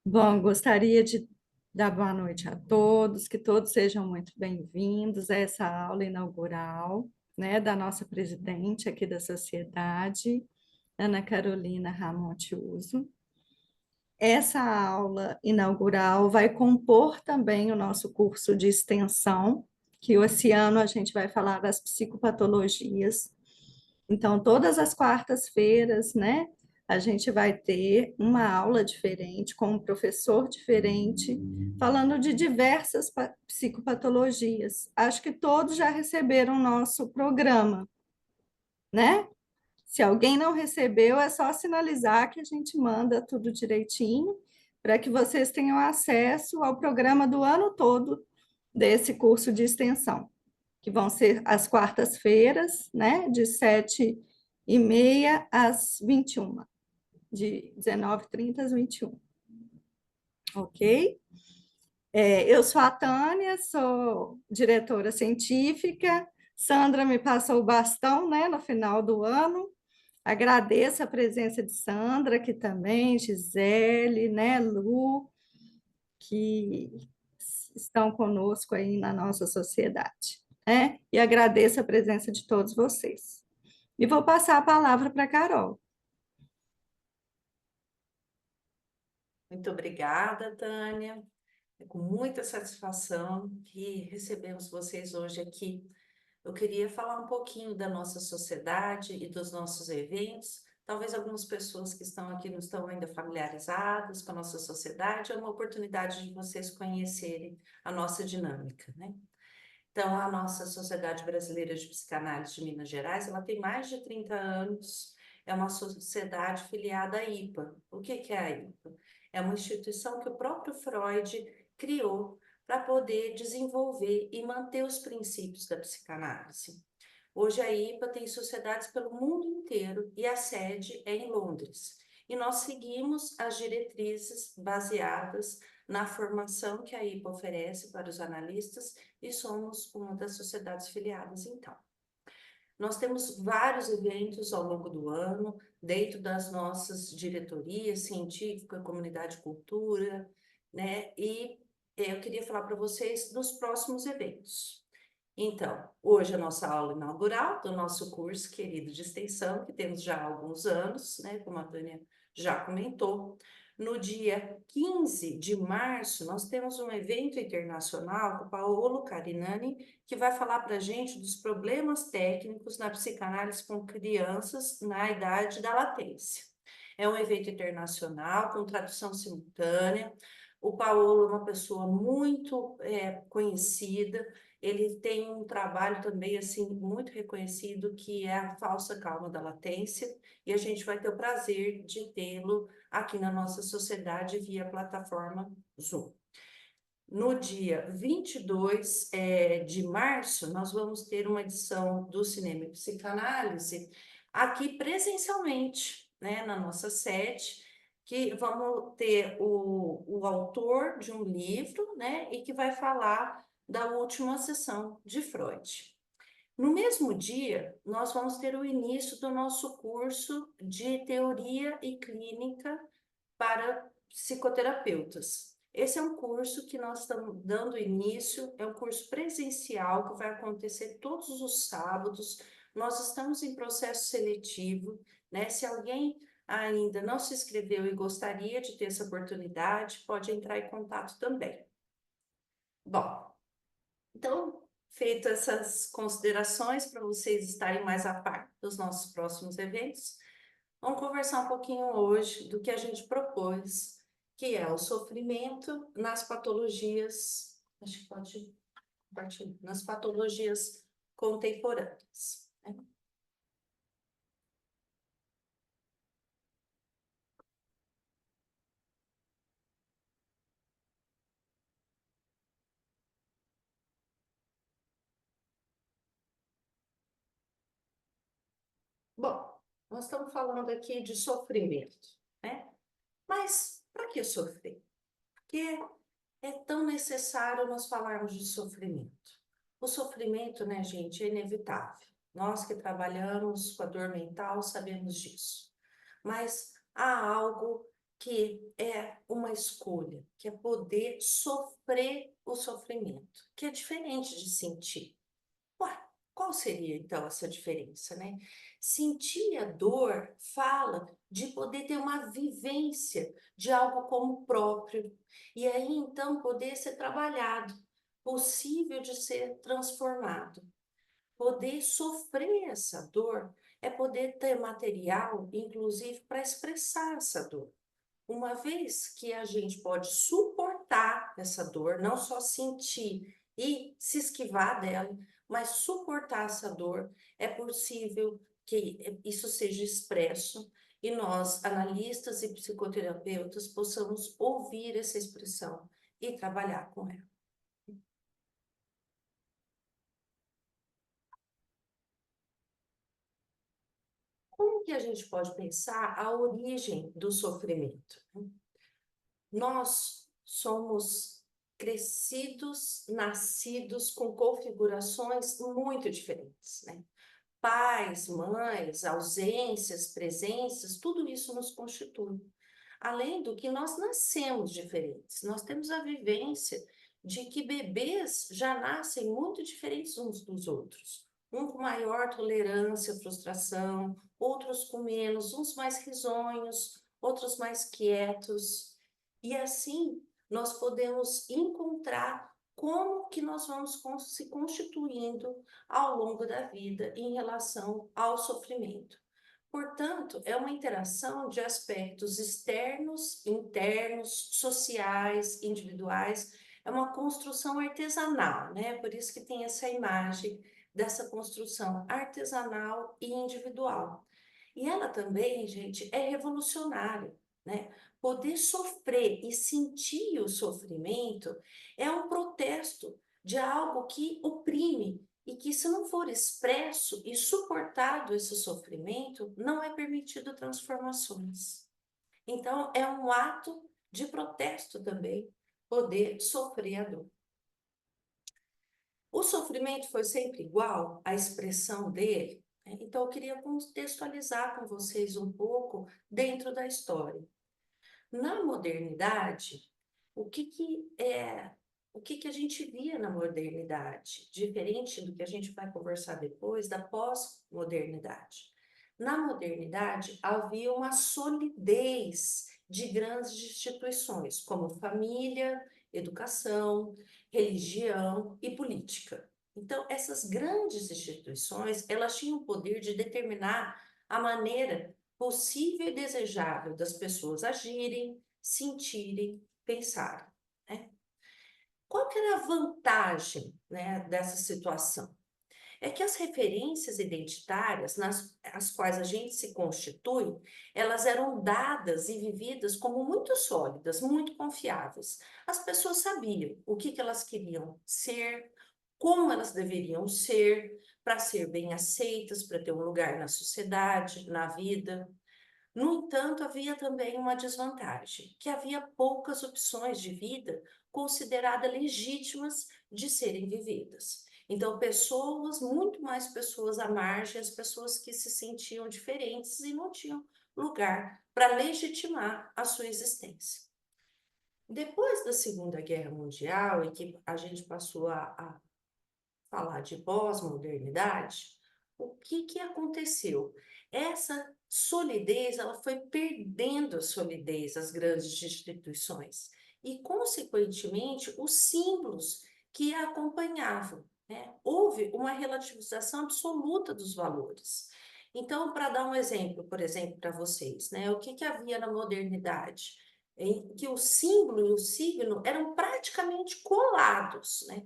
Bom, gostaria de dar boa noite a todos, que todos sejam muito bem-vindos a essa aula inaugural, né, da nossa presidente aqui da sociedade, Ana Carolina Ramonte Uso. Essa aula inaugural vai compor também o nosso curso de extensão, que esse ano a gente vai falar das psicopatologias. Então, todas as quartas-feiras, né, a gente vai ter uma aula diferente, com um professor diferente, falando de diversas psicopatologias. Acho que todos já receberam o nosso programa, né? Se alguém não recebeu, é só sinalizar que a gente manda tudo direitinho, para que vocês tenham acesso ao programa do ano todo desse curso de extensão, que vão ser as quartas-feiras, né, de 7h30 às 21h, de 19h30 às 21h, ok? Eu sou a Tânia, sou diretora científica. Sandra me passou o bastão, né, no final do ano. Agradeço a presença de Sandra aqui também, Gisele, né, Lu, que estão conosco aí na nossa sociedade, né? E agradeço a presença de todos vocês. E vou passar a palavra para a Carol. Muito obrigada, Tânia. É com muita satisfação que recebemos vocês hoje aqui. Eu queria falar um pouquinho da nossa sociedade e dos nossos eventos. Talvez algumas pessoas que estão aqui não estão ainda familiarizadas com a nossa sociedade. É uma oportunidade de vocês conhecerem a nossa dinâmica, né? Então, a nossa Sociedade Brasileira de Psicanálise de Minas Gerais, ela tem mais de 30 anos, é uma sociedade filiada à IPA. O que é a IPA? É uma instituição que o próprio Freud criou para poder desenvolver e manter os princípios da psicanálise. Hoje a IPA tem sociedades pelo mundo inteiro e a sede é em Londres. E nós seguimos as diretrizes baseadas na formação que a IPA oferece para os analistas e somos uma das sociedades filiadas, então. Nós temos vários eventos ao longo do ano, dentro das nossas diretorias, científica, comunidade cultura, né? E eu queria falar para vocês dos próximos eventos. Então, hoje é a nossa aula inaugural do nosso curso querido de extensão, que temos já há alguns anos, né? Como a Tânia já comentou. No dia 15 de março, nós temos um evento internacional com o Paolo Carinani, que vai falar para a gente dos problemas técnicos na psicanálise com crianças na idade da latência. É um evento internacional com tradução simultânea. O Paolo é uma pessoa muito conhecida, ele tem um trabalho também assim muito reconhecido, que é a falsa calma da latência, e a gente vai ter o prazer de tê-lo aqui na nossa sociedade via plataforma Zoom. No dia 22 de março, nós vamos ter uma edição do Cinema e Psicanálise aqui presencialmente, né, na nossa sede, que vamos ter o autor de um livro, né, e que vai falar da última sessão de Freud. No mesmo dia, nós vamos ter o início do nosso curso de Teoria e Clínica para psicoterapeutas. Esse é um curso que nós estamos dando início, é um curso presencial que vai acontecer todos os sábados. Nós estamos em processo seletivo, né? Se alguém ainda não se inscreveu e gostaria de ter essa oportunidade, pode entrar em contato também. Bom, então, feito essas considerações para vocês estarem mais a par dos nossos próximos eventos, vamos conversar um pouquinho hoje do que a gente propôs, que é o sofrimento nas patologias, acho que pode compartilhar, nas patologias contemporâneas, né? Bom, nós estamos falando aqui de sofrimento, né? Mas para que sofrer? Porque é tão necessário nós falarmos de sofrimento. O sofrimento, né, gente, é inevitável. Nós que trabalhamos com a dor mental sabemos disso. Mas há algo que é uma escolha, que é poder sofrer o sofrimento, que é diferente de sentir. Ué, qual seria então essa diferença, né? Sentir a dor fala de poder ter uma vivência de algo como próprio, e aí então poder ser trabalhado, possível de ser transformado. Poder sofrer essa dor é poder ter material, inclusive, para expressar essa dor. Uma vez que a gente pode suportar essa dor, não só sentir e se esquivar dela, mas suportar essa dor, é possível que isso seja expresso e nós, analistas e psicoterapeutas, possamos ouvir essa expressão e trabalhar com ela. Como que a gente pode pensar a origem do sofrimento? Nós somos crescidos, nascidos com configurações muito diferentes, né? Pais, mães, ausências, presenças, tudo isso nos constitui. Além do que nós nascemos diferentes, nós temos a vivência de que bebês já nascem muito diferentes uns dos outros. Um com maior tolerância à frustração, outros com menos, uns mais risonhos, outros mais quietos. E assim nós podemos encontrar como que nós vamos se constituindo ao longo da vida em relação ao sofrimento. Portanto, é uma interação de aspectos externos, internos, sociais, individuais. É uma construção artesanal, né? Por isso que tem essa imagem dessa construção artesanal e individual. E ela também, gente, é revolucionária, né? Poder sofrer e sentir o sofrimento é um protesto de algo que oprime e que, se não for expresso e suportado esse sofrimento, não é permitido transformações. Então, é um ato de protesto também poder sofrer a dor. O sofrimento foi sempre igual, a expressão dele, né? Então, eu queria contextualizar com vocês um pouco dentro da história. Na modernidade, o que a gente via na modernidade, diferente do que a gente vai conversar depois da pós-modernidade. Na modernidade, havia uma solidez de grandes instituições, como família, educação, religião e política. Então, essas grandes instituições, elas tinham o poder de determinar a maneira possível e desejável das pessoas agirem, sentirem, pensarem, né? Qual que era a vantagem, né, dessa situação? É que as referências identitárias nas as quais a gente se constitui, elas eram dadas e vividas como muito sólidas, muito confiáveis. As pessoas sabiam o que elas queriam ser, como elas deveriam ser, para ser bem aceitas, para ter um lugar na sociedade, na vida. No entanto, havia também uma desvantagem, que havia poucas opções de vida consideradas legítimas de serem vividas. Então, muito mais pessoas à margem, as pessoas que se sentiam diferentes e não tinham lugar para legitimar a sua existência. Depois da Segunda Guerra Mundial, e que a gente passou a falar de pós-modernidade, o que que aconteceu? Essa solidez, ela foi perdendo a solidez, as grandes instituições, e, consequentemente, os símbolos que a acompanhavam, né? Houve uma relativização absoluta dos valores. Então, para dar um exemplo, por exemplo, para vocês, né? O que que havia na modernidade? Em que o símbolo e o signo eram praticamente colados, né?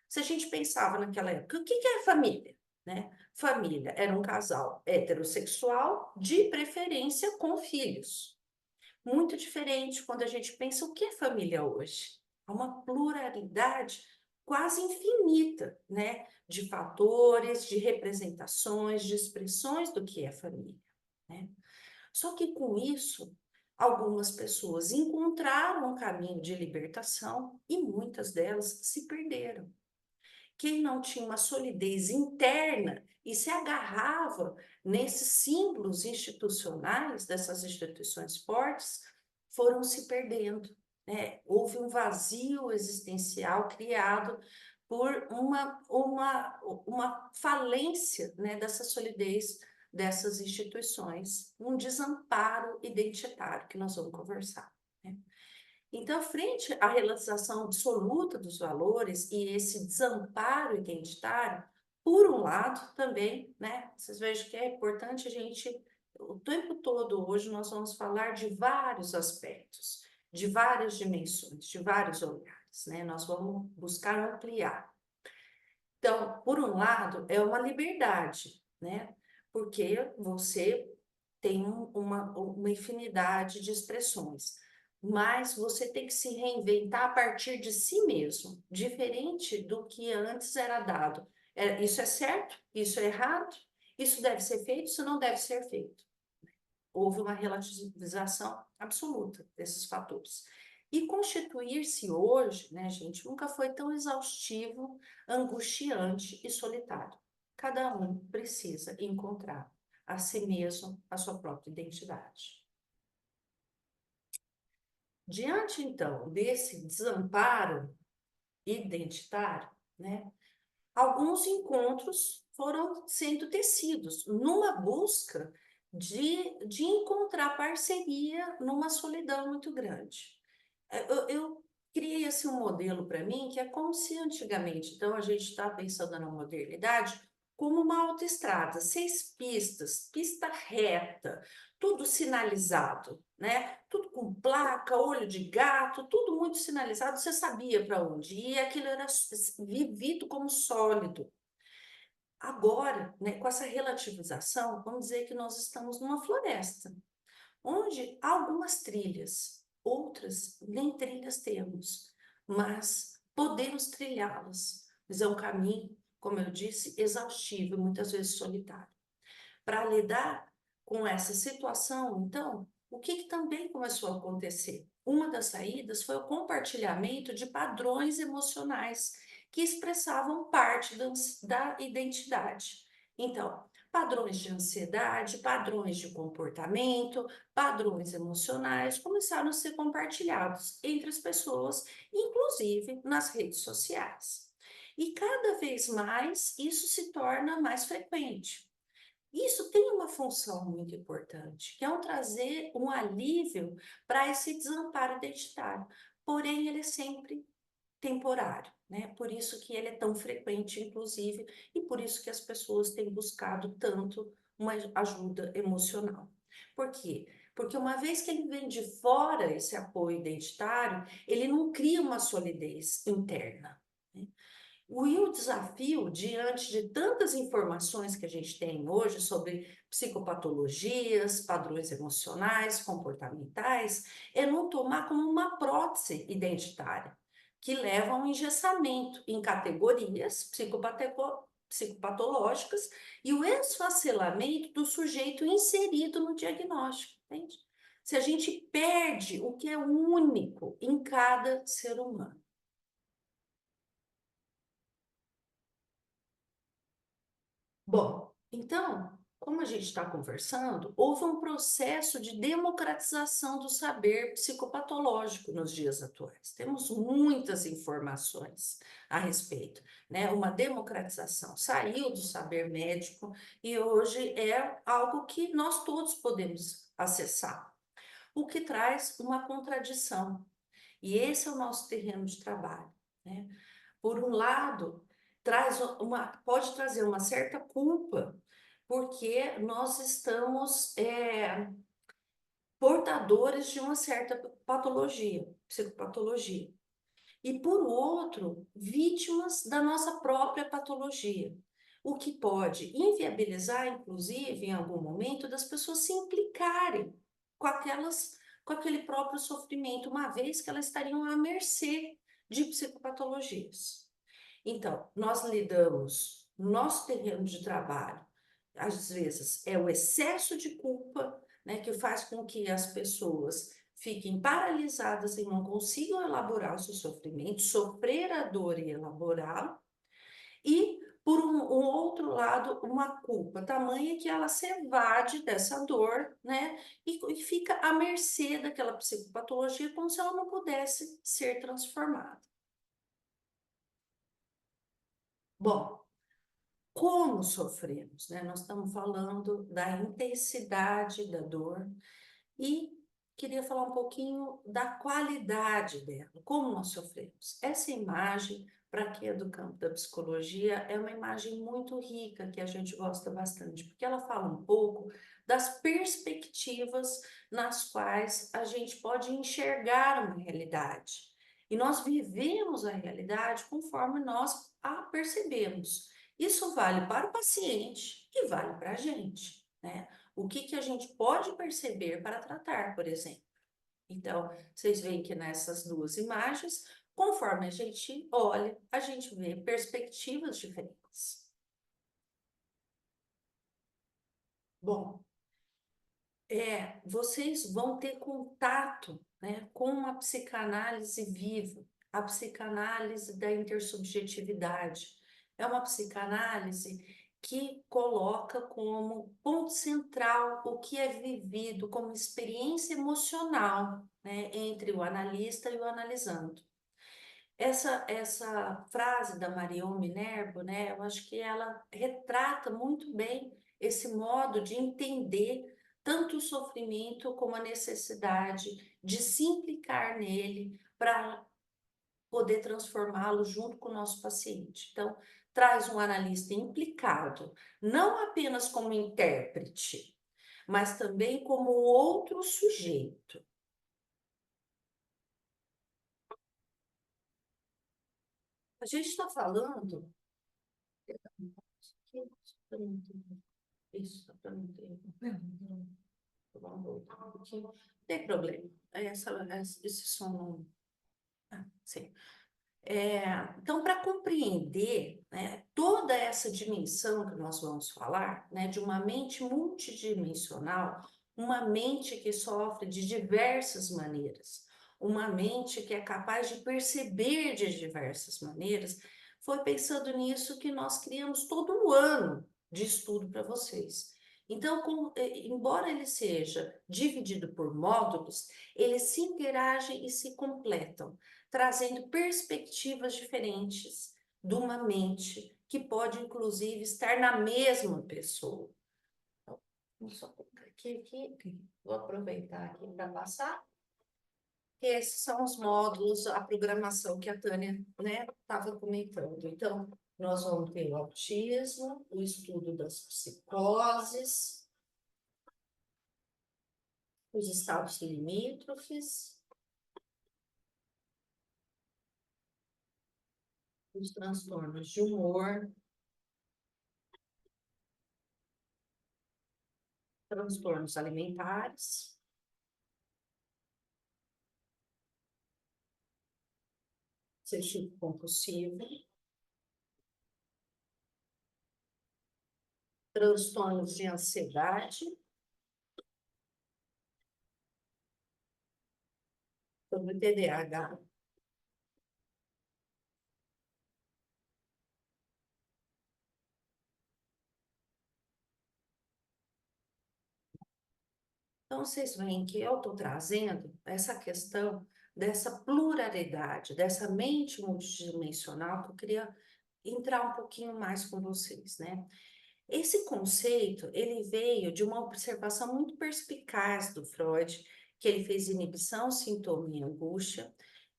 Se a gente pensava naquela época, o que que é família, né? Família era um casal heterossexual, de preferência com filhos. Muito diferente quando a gente pensa o que é família hoje. Há uma pluralidade quase infinita, né? De fatores, de representações, de expressões do que é família, né? Só que com isso, algumas pessoas encontraram um caminho de libertação e muitas delas se perderam. quem não tinha uma solidez interna e se agarrava nesses símbolos institucionais, dessas instituições fortes, foram se perdendo, né? Houve um vazio existencial criado por uma falência, né, dessa solidez dessas instituições, um desamparo identitário que nós vamos conversar, né? Então, frente à relativização absoluta dos valores e esse desamparo identitário, por um lado, também, né, vocês vejam que é importante a gente, o tempo todo hoje, nós vamos falar de vários aspectos, de várias dimensões, de vários olhares, né, nós vamos buscar ampliar. Então, por um lado, é uma liberdade, né, porque você tem uma infinidade de expressões, mas você tem que se reinventar a partir de si mesmo, diferente do que antes era dado. Isso é certo, isso é errado, isso deve ser feito, isso não deve ser feito. Houve uma relativização absoluta desses fatores. E constituir-se hoje, né, gente, nunca foi tão exaustivo, angustiante e solitário. Cada um precisa encontrar a si mesmo a sua própria identidade. Diante, então, desse desamparo identitário, né, alguns encontros foram sendo tecidos numa busca de encontrar parceria numa solidão muito grande. Eu criei assim, um modelo para mim que é como se antigamente, então a gente está pensando na modernidade, como uma autoestrada, 6 pistas, pista reta, tudo sinalizado, né? Tudo com placa, olho de gato, tudo muito sinalizado, você sabia para onde ir, aquilo era vivido como sólido. Agora, né, com essa relativização, vamos dizer que nós estamos numa floresta, onde há algumas trilhas, outras nem trilhas temos, mas podemos trilhá-las. Mas é um caminho, como eu disse, exaustivo, muitas vezes solitário. Para lidar com essa situação, então, o que também começou a acontecer? Uma das saídas foi o compartilhamento de padrões emocionais que expressavam parte da identidade. Então, padrões de ansiedade, padrões de comportamento, padrões emocionais começaram a ser compartilhados entre as pessoas, inclusive nas redes sociais. E cada vez mais isso se torna mais frequente. Isso tem uma função muito importante, que é trazer um alívio para esse desamparo identitário. Porém, ele é sempre temporário, né? Por isso que ele é tão frequente, inclusive, e por isso que as pessoas têm buscado tanto uma ajuda emocional. Por quê? Porque uma vez que ele vem de fora, esse apoio identitário, ele não cria uma solidez interna, né? O desafio, diante de tantas informações que a gente tem hoje sobre psicopatologias, padrões emocionais, comportamentais, é não tomar como uma prótese identitária, que leva a um engessamento em categorias psicopatológicas e o esfacelamento do sujeito inserido no diagnóstico, entende? Se a gente perde o que é único em cada ser humano. Bom, então, como a gente está conversando, houve um processo de democratização do saber psicopatológico nos dias atuais. Temos muitas informações a respeito, né? Uma democratização saiu do saber médico e hoje é algo que nós todos podemos acessar, o que traz uma contradição. E esse é o nosso terreno de trabalho, né? Por um lado, pode trazer uma certa culpa, porque nós estamos portadores de uma certa patologia, psicopatologia. E por outro, vítimas da nossa própria patologia, o que pode inviabilizar, inclusive, em algum momento, das pessoas se implicarem com com aquele próprio sofrimento, uma vez que elas estariam à mercê de psicopatologias. Então, nós lidamos no nosso terreno de trabalho, às vezes é o excesso de culpa, né, que faz com que as pessoas fiquem paralisadas e não consigam elaborar o seu sofrimento, sofrer a dor e elaborá-lo. E, por um outro lado, uma culpa tamanha que ela se evade dessa dor, né? E fica à mercê daquela psicopatologia como se ela não pudesse ser transformada. Bom, como sofremos, né? Nós estamos falando da intensidade da dor e queria falar um pouquinho da qualidade dela, como nós sofremos. Essa imagem, para quem é do campo da psicologia, é uma imagem muito rica, que a gente gosta bastante, porque ela fala um pouco das perspectivas nas quais a gente pode enxergar uma realidade. E nós vivemos a realidade conforme nós a percebemos. Isso vale para o paciente e vale para a gente, né? O que a gente pode perceber para tratar, por exemplo. Então, vocês veem que nessas duas imagens, conforme a gente olha, a gente vê perspectivas diferentes. Bom, vocês vão ter contato, né, com uma psicanálise viva, a psicanálise da intersubjetividade. É uma psicanálise que coloca como ponto central o que é vivido como experiência emocional, né, entre o analista e o analisando. Essa frase da Marion Minervo, né, eu acho que ela retrata muito bem esse modo de entender tanto o sofrimento como a necessidade de se implicar nele para poder transformá-lo junto com o nosso paciente. Então, traz um analista implicado, não apenas como intérprete, mas também como outro sujeito. A gente está falando. Isso, para não ter. Vamos voltar um pouquinho. Não tem problema. Esse som não. Ah, sim. Então, para compreender, né, toda essa dimensão que nós vamos falar, né, de uma mente multidimensional, uma mente que sofre de diversas maneiras, uma mente que é capaz de perceber de diversas maneiras, foi pensando nisso que nós criamos todo um ano de estudo para vocês. Então, embora ele seja dividido por módulos, eles se interagem e se completam, trazendo perspectivas diferentes de uma mente que pode, inclusive, estar na mesma pessoa. Então, vamos só colocar aqui. Vou aproveitar aqui para passar. Esses são os módulos, a programação que a Tânia, né, estava comentando. Então, nós vamos ter o autismo, o estudo das psicoses, os estados limítrofes, os transtornos de humor, transtornos alimentares, obsessivo compulsivo, transtornos de ansiedade, sobre TDAH, então, vocês veem que eu estou trazendo essa questão dessa pluralidade, dessa mente multidimensional, que eu queria entrar um pouquinho mais com vocês, né? Esse conceito, ele veio de uma observação muito perspicaz do Freud, que ele fez inibição, sintoma e angústia,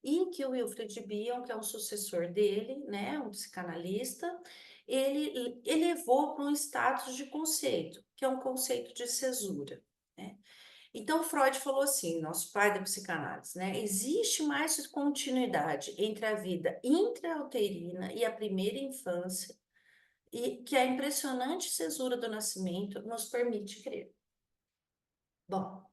e que o Wilfred Bion, que é um sucessor dele, né, um psicanalista, ele elevou para um status de conceito, que é um conceito de cesura, né? Então, Freud falou assim, nosso pai da psicanálise, né? Existe mais continuidade entre a vida intrauterina e a primeira infância, e que a impressionante cesura do nascimento nos permite crer. Bom,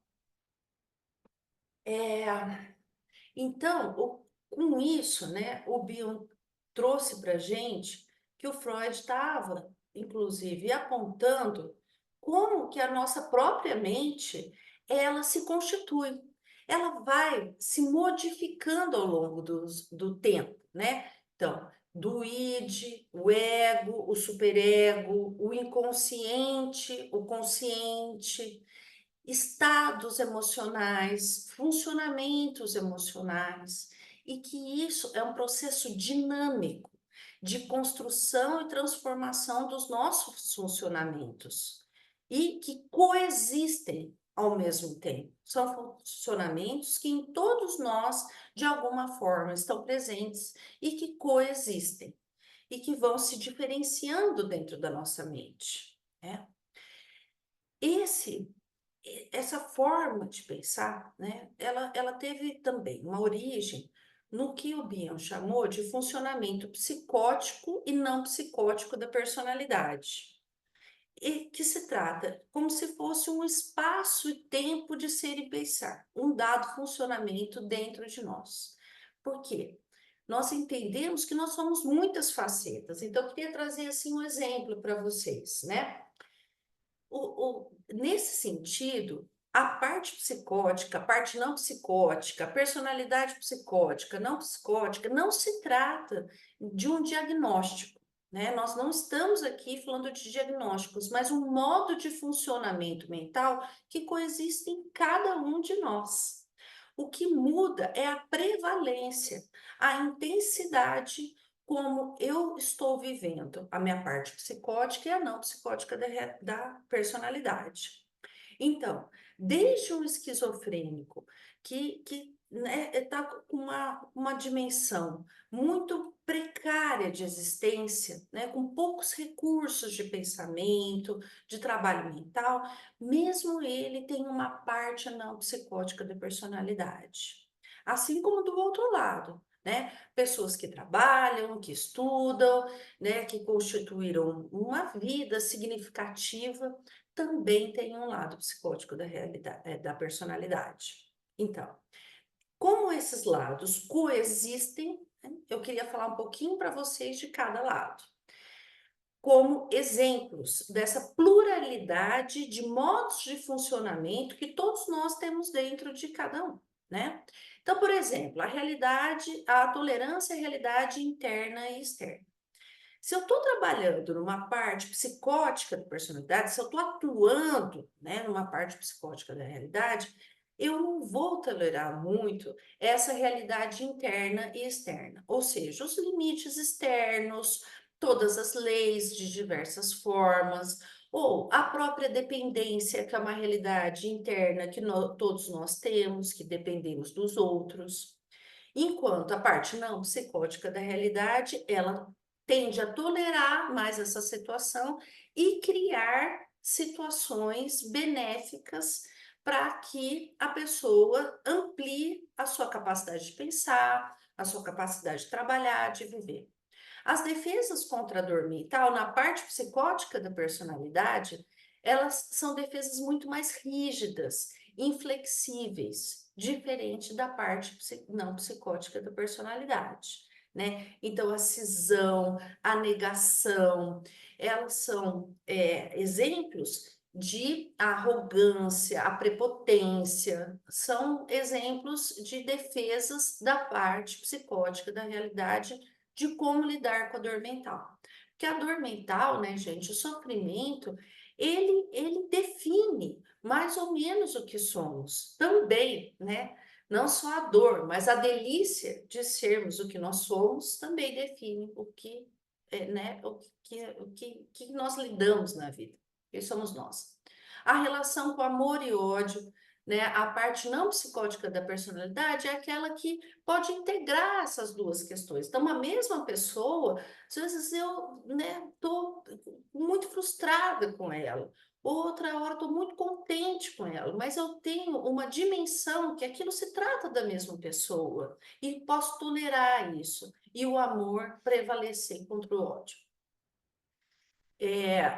então, com isso, né, o Bion trouxe para a gente que o Freud estava, inclusive, apontando como que a nossa própria mente, ela se constitui, ela vai se modificando ao longo do tempo, né? Então, do id, o ego, o superego, o inconsciente, o consciente, estados emocionais, funcionamentos emocionais, e que isso é um processo dinâmico de construção e transformação dos nossos funcionamentos e que coexistem ao mesmo tempo. São funcionamentos que em todos nós, de alguma forma, estão presentes e que coexistem e que vão se diferenciando dentro da nossa mente, né? Esse essa forma de pensar, né, ela teve também uma origem no que o Bion chamou de funcionamento psicótico e não psicótico da personalidade. E que se trata como se fosse um espaço e tempo de ser e pensar, um dado funcionamento dentro de nós. Por quê? Nós entendemos que nós somos muitas facetas. Então, eu queria trazer assim um exemplo para vocês, né? Nesse sentido, a parte psicótica, a parte não psicótica, a personalidade psicótica, não psicótica, não se trata de um diagnóstico, né? Nós não estamos aqui falando de diagnósticos, mas um modo de funcionamento mental que coexiste em cada um de nós. O que muda é a prevalência, a intensidade como eu estou vivendo a minha parte psicótica e a não psicótica da personalidade. Então, desde um esquizofrênico que né, está com uma dimensão muito precária de existência, né, com poucos recursos de pensamento, de trabalho mental, mesmo ele tem uma parte não psicótica da personalidade. Assim como do outro lado, né? Pessoas que trabalham, que estudam, né, que constituíram uma vida significativa também tem um lado psicótico da realidade, da personalidade. Então, como esses lados coexistem, né, eu queria falar um pouquinho para vocês de cada lado, como exemplos dessa pluralidade de modos de funcionamento que todos nós temos dentro de cada um, né? Então, por exemplo, a realidade, a tolerância à realidade interna e externa. Se eu estou trabalhando numa parte psicótica da personalidade, se eu estou atuando, né, numa parte psicótica da realidade, eu não vou tolerar muito essa realidade interna e externa, ou seja, os limites externos, todas as leis de diversas formas, ou a própria dependência, que é uma realidade interna que todos nós temos, que dependemos dos outros. Enquanto a parte não psicótica da realidade, ela tende a tolerar mais essa situação e criar situações benéficas para que a pessoa amplie a sua capacidade de pensar, a sua capacidade de trabalhar, de viver. As defesas contra a dor mental, na parte psicótica da personalidade, elas são defesas muito mais rígidas, inflexíveis, diferente da parte não psicótica da personalidade, né? Então, a cisão, a negação, elas são exemplos de arrogância, a prepotência, são exemplos de defesas da parte psicótica da realidade de como lidar com a dor mental. Porque a dor mental, né, gente, o sofrimento, ele define mais ou menos o que somos também, né? Não só a dor, mas a delícia de sermos o que nós somos também define o que, né, que nós lidamos na vida. Que somos nós. A relação com amor e ódio, né? A parte não psicótica da personalidade é aquela que pode integrar essas duas questões. Então, uma mesma pessoa, às vezes eu, né, tô muito frustrada com ela, outra hora estou muito contente com ela, mas eu tenho uma dimensão que aquilo se trata da mesma pessoa e posso tolerar isso e o amor prevalecer contra o ódio.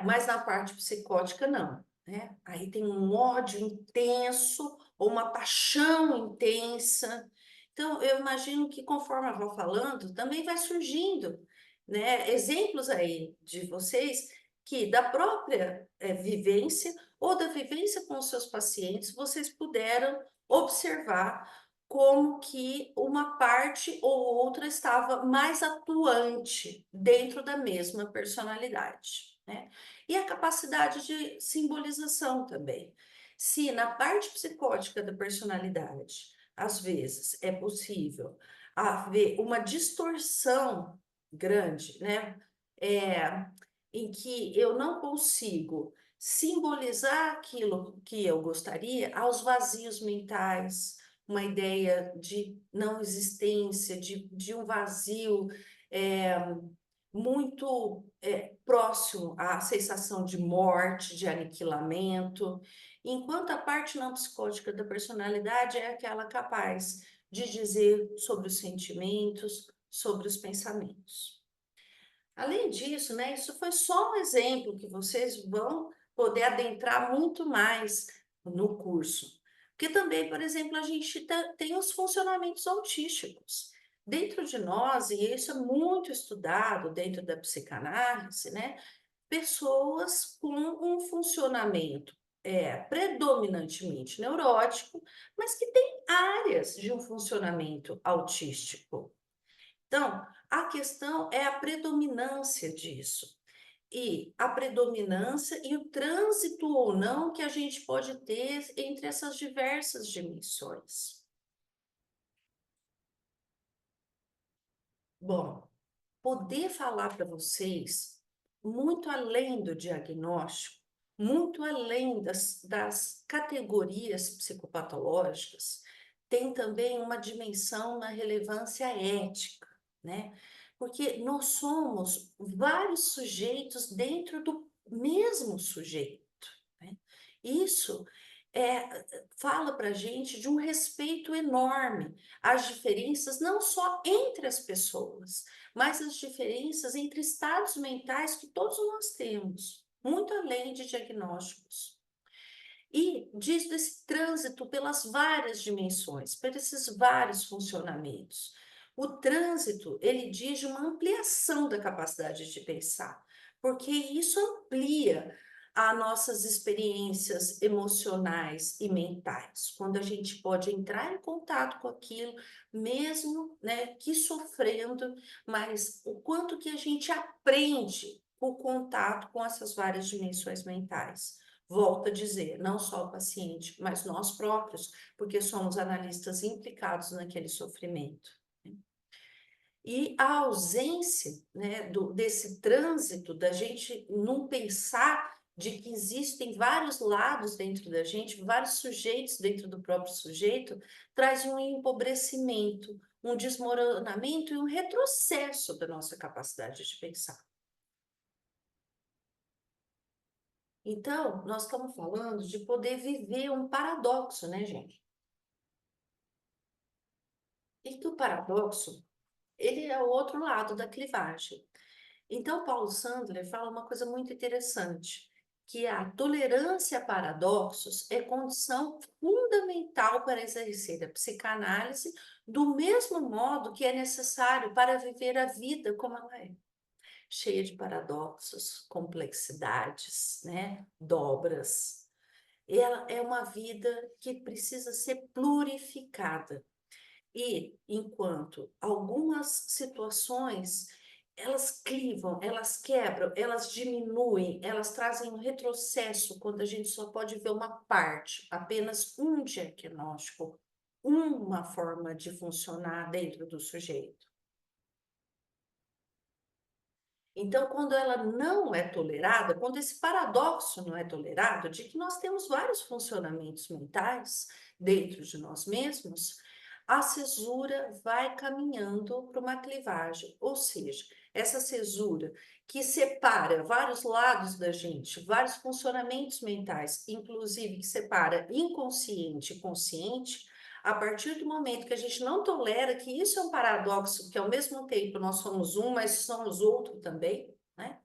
Mas na parte psicótica, não, né? Aí tem um ódio intenso ou uma paixão intensa. Então, eu imagino que conforme eu vou falando, também vai surgindo, né, exemplos aí de vocês que da própria vivência ou da vivência com os seus pacientes, vocês puderam observar como que uma parte ou outra estava mais atuante dentro da mesma personalidade, né? E a capacidade de simbolização também. Se na parte psicótica da personalidade, às vezes, é possível haver uma distorção grande, né? É, em que eu não consigo simbolizar aquilo que eu gostaria aos vazios mentais, uma ideia de não existência, de um vazio é, muito próximo à sensação de morte, de aniquilamento, enquanto a parte não psicótica da personalidade é aquela capaz de dizer sobre os sentimentos, sobre os pensamentos. Além disso, né, isso foi só um exemplo que vocês vão poder adentrar muito mais no curso. Porque também, por exemplo, a gente tem os funcionamentos autísticos. Dentro de nós, e isso é muito estudado dentro da psicanálise, né, pessoas com um funcionamento predominantemente neurótico, mas que tem áreas de um funcionamento autístico. Então, a questão é a predominância disso. E a predominância e o trânsito ou não que a gente pode ter entre essas diversas dimensões. Bom, poder falar para vocês, muito além do diagnóstico, muito além das categorias psicopatológicas, tem também uma dimensão na relevância ética, né? Porque nós somos vários sujeitos dentro do mesmo sujeito, né? Isso fala para a gente de um respeito enorme às diferenças, não só entre as pessoas, mas as diferenças entre estados mentais que todos nós temos, muito além de diagnósticos. E diz desse trânsito pelas várias dimensões, por esses vários funcionamentos. O trânsito, ele diz de uma ampliação da capacidade de pensar, porque isso amplia as nossas experiências emocionais e mentais, quando a gente pode entrar em contato com aquilo, mesmo, né, que sofrendo, mas o quanto que a gente aprende o contato com essas várias dimensões mentais. Volto a dizer, não só o paciente, mas nós próprios, porque somos analistas implicados naquele sofrimento. E a ausência, né, desse trânsito, da gente não pensar de que existem vários lados dentro da gente, vários sujeitos dentro do próprio sujeito, traz um empobrecimento, um desmoronamento e um retrocesso da nossa capacidade de pensar. Então, nós estamos falando de poder viver um paradoxo, né, gente? E que o paradoxo, ele é o outro lado da clivagem. Então, Paulo Sandler fala uma coisa muito interessante, que a tolerância a paradoxos é condição fundamental para exercer a psicanálise do mesmo modo que é necessário para viver a vida como ela é, cheia de paradoxos, complexidades, né, dobras. Ela é uma vida que precisa ser plurificada. E enquanto algumas situações elas clivam, elas quebram, elas diminuem, elas trazem um retrocesso quando a gente só pode ver uma parte, apenas um diagnóstico, uma forma de funcionar dentro do sujeito. Então, quando ela não é tolerada, quando esse paradoxo não é tolerado, de que nós temos vários funcionamentos mentais dentro de nós mesmos, a cesura vai caminhando para uma clivagem, ou seja, essa cesura que separa vários lados da gente, vários funcionamentos mentais, inclusive que separa inconsciente e consciente, a partir do momento que a gente não tolera que isso é um paradoxo, que ao mesmo tempo nós somos um, mas somos outro também, né?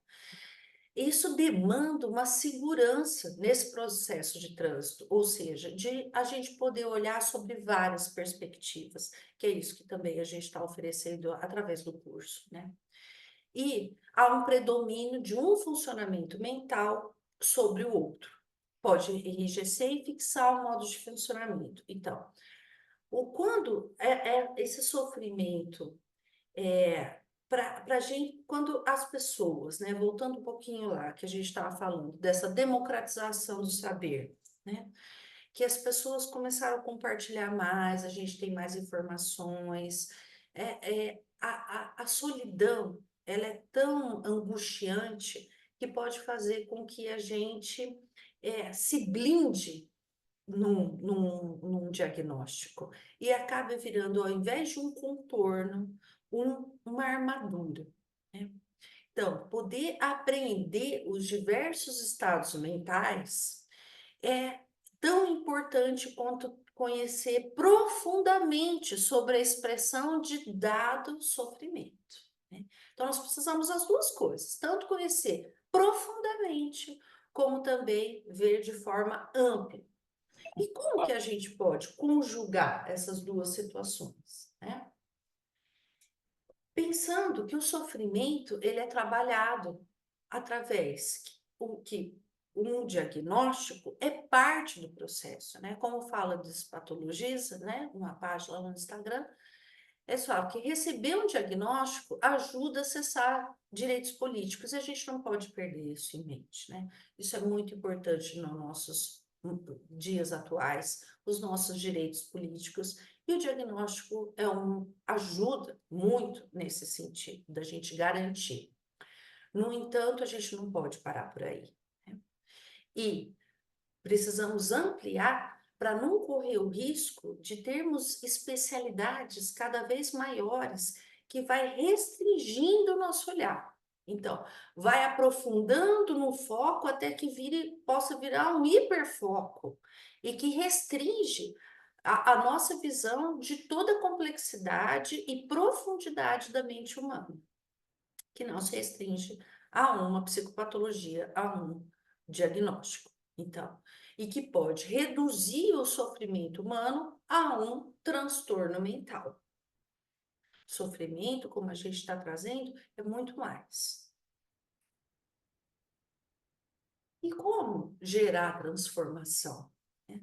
Isso demanda uma segurança nesse processo de trânsito, ou seja, de a gente poder olhar sobre várias perspectivas, que é isso que também a gente está oferecendo através do curso, né? E há um predomínio de um funcionamento mental sobre o outro. Pode enrijecer e fixar o modo de funcionamento. Então, Quando esse sofrimento para a gente, quando as pessoas, né, voltando um pouquinho lá, que a gente estava falando, dessa democratização do saber, né, que as pessoas começaram a compartilhar mais, a gente tem mais informações, a solidão, ela é tão angustiante que pode fazer com que a gente se blinde num diagnóstico e acabe virando, ao invés de um contorno, uma armadura, né? Então, poder aprender os diversos estados mentais é tão importante quanto conhecer profundamente sobre a expressão de dado sofrimento, né? Então, nós precisamos das duas coisas, tanto conhecer profundamente, como também ver de forma ampla. E como que a gente pode conjugar essas duas situações, né? Pensando que o sofrimento ele é trabalhado através que um diagnóstico é parte do processo, né? Como fala Despatologiza, né? Uma página lá no Instagram, é só que receber um diagnóstico ajuda a acessar direitos políticos e a gente não pode perder isso em mente, né? Isso é muito importante nos nossos dias atuais, os nossos direitos políticos, e o diagnóstico ajuda muito nesse sentido, da gente garantir. No entanto, a gente não pode parar por aí, né? E precisamos ampliar para não correr o risco de termos especialidades cada vez maiores que vai restringindo o nosso olhar. Então, vai aprofundando no foco até que possa virar um hiperfoco e que restringe a nossa visão de toda a complexidade e profundidade da mente humana, que não se restringe a uma psicopatologia, a um diagnóstico. Então, e que pode reduzir o sofrimento humano a um transtorno mental. Sofrimento, como a gente está trazendo, é muito mais. E como gerar transformação, né?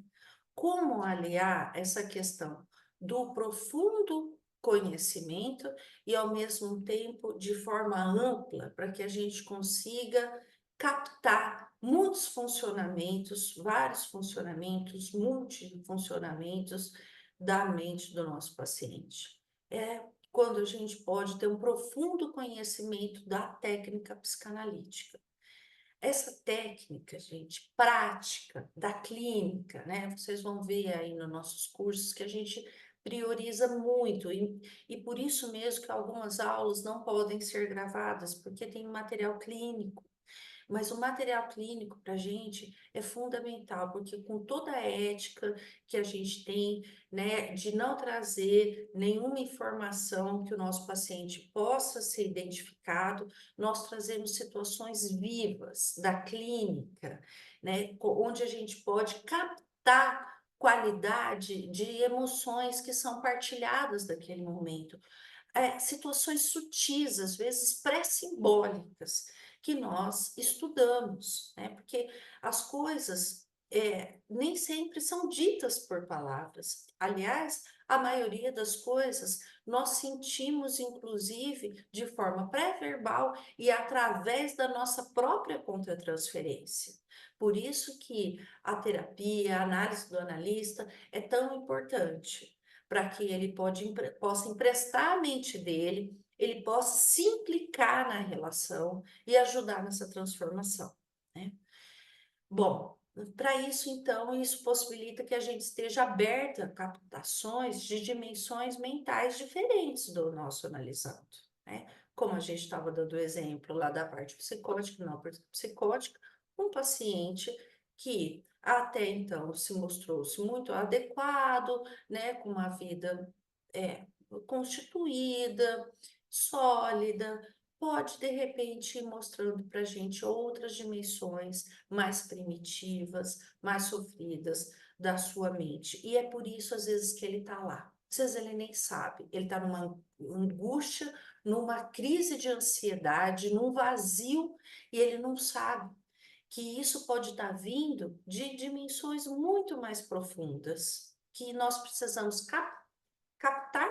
Como aliar essa questão do profundo conhecimento e, ao mesmo tempo, de forma ampla, para que a gente consiga captar muitos funcionamentos, vários funcionamentos, multifuncionamentos da mente do nosso paciente. É quando a gente pode ter um profundo conhecimento da técnica psicanalítica. Essa técnica, gente, prática da clínica, né? Vocês vão ver aí nos nossos cursos que a gente prioriza muito, e por isso mesmo que algumas aulas não podem ser gravadas, porque tem material clínico. Mas o material clínico para a gente é fundamental, porque com toda a ética que a gente tem, né, de não trazer nenhuma informação que o nosso paciente possa ser identificado, nós trazemos situações vivas da clínica, né, onde a gente pode captar qualidade de emoções que são partilhadas daquele momento. Situações sutis, às vezes pré-simbólicas, que nós estudamos, né? Porque as coisas nem sempre são ditas por palavras. Aliás, a maioria das coisas nós sentimos, inclusive, de forma pré-verbal e através da nossa própria contratransferência. Por isso que a terapia, a análise do analista é tão importante, para que ele possa emprestar a mente dele, ele possa se implicar na relação e ajudar nessa transformação, né? Bom, para isso, então, isso possibilita que a gente esteja aberta a captações de dimensões mentais diferentes do nosso analisando, né? Como a gente estava dando o exemplo lá da parte psicótica, não psicótica, um paciente que até então se mostrou-se muito adequado, né, com uma vida constituída, sólida, pode de repente ir mostrando para a gente outras dimensões mais primitivas, mais sofridas da sua mente. E é por isso, às vezes, que ele está lá. Às vezes ele nem sabe, ele está numa angústia, numa crise de ansiedade, num vazio, e ele não sabe que isso pode estar vindo de dimensões muito mais profundas, que nós precisamos captar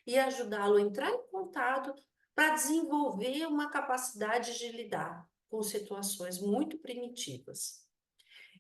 e ajudá-lo a entrar em contato para desenvolver uma capacidade de lidar com situações muito primitivas.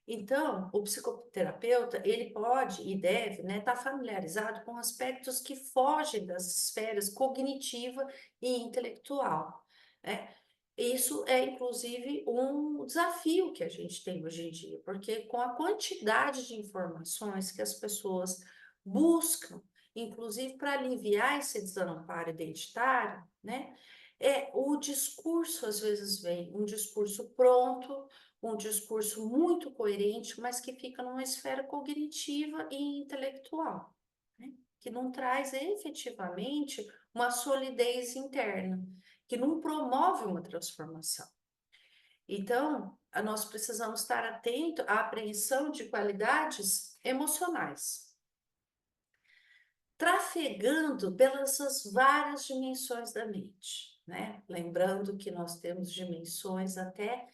Então, o psicoterapeuta, ele pode e deve, né, estar familiarizado com aspectos que fogem das esferas cognitiva e intelectual, né? Isso é, inclusive, um desafio que a gente tem hoje em dia, porque com a quantidade de informações que as pessoas buscam, inclusive para aliviar esse desamparo identitário, né? O discurso às vezes vem um discurso pronto, um discurso muito coerente, mas que fica numa esfera cognitiva e intelectual, né? Que não traz efetivamente uma solidez interna, que não promove uma transformação. Então, nós precisamos estar atento à apreensão de qualidades emocionais, trafegando pelas várias dimensões da mente, né? Lembrando que nós temos dimensões até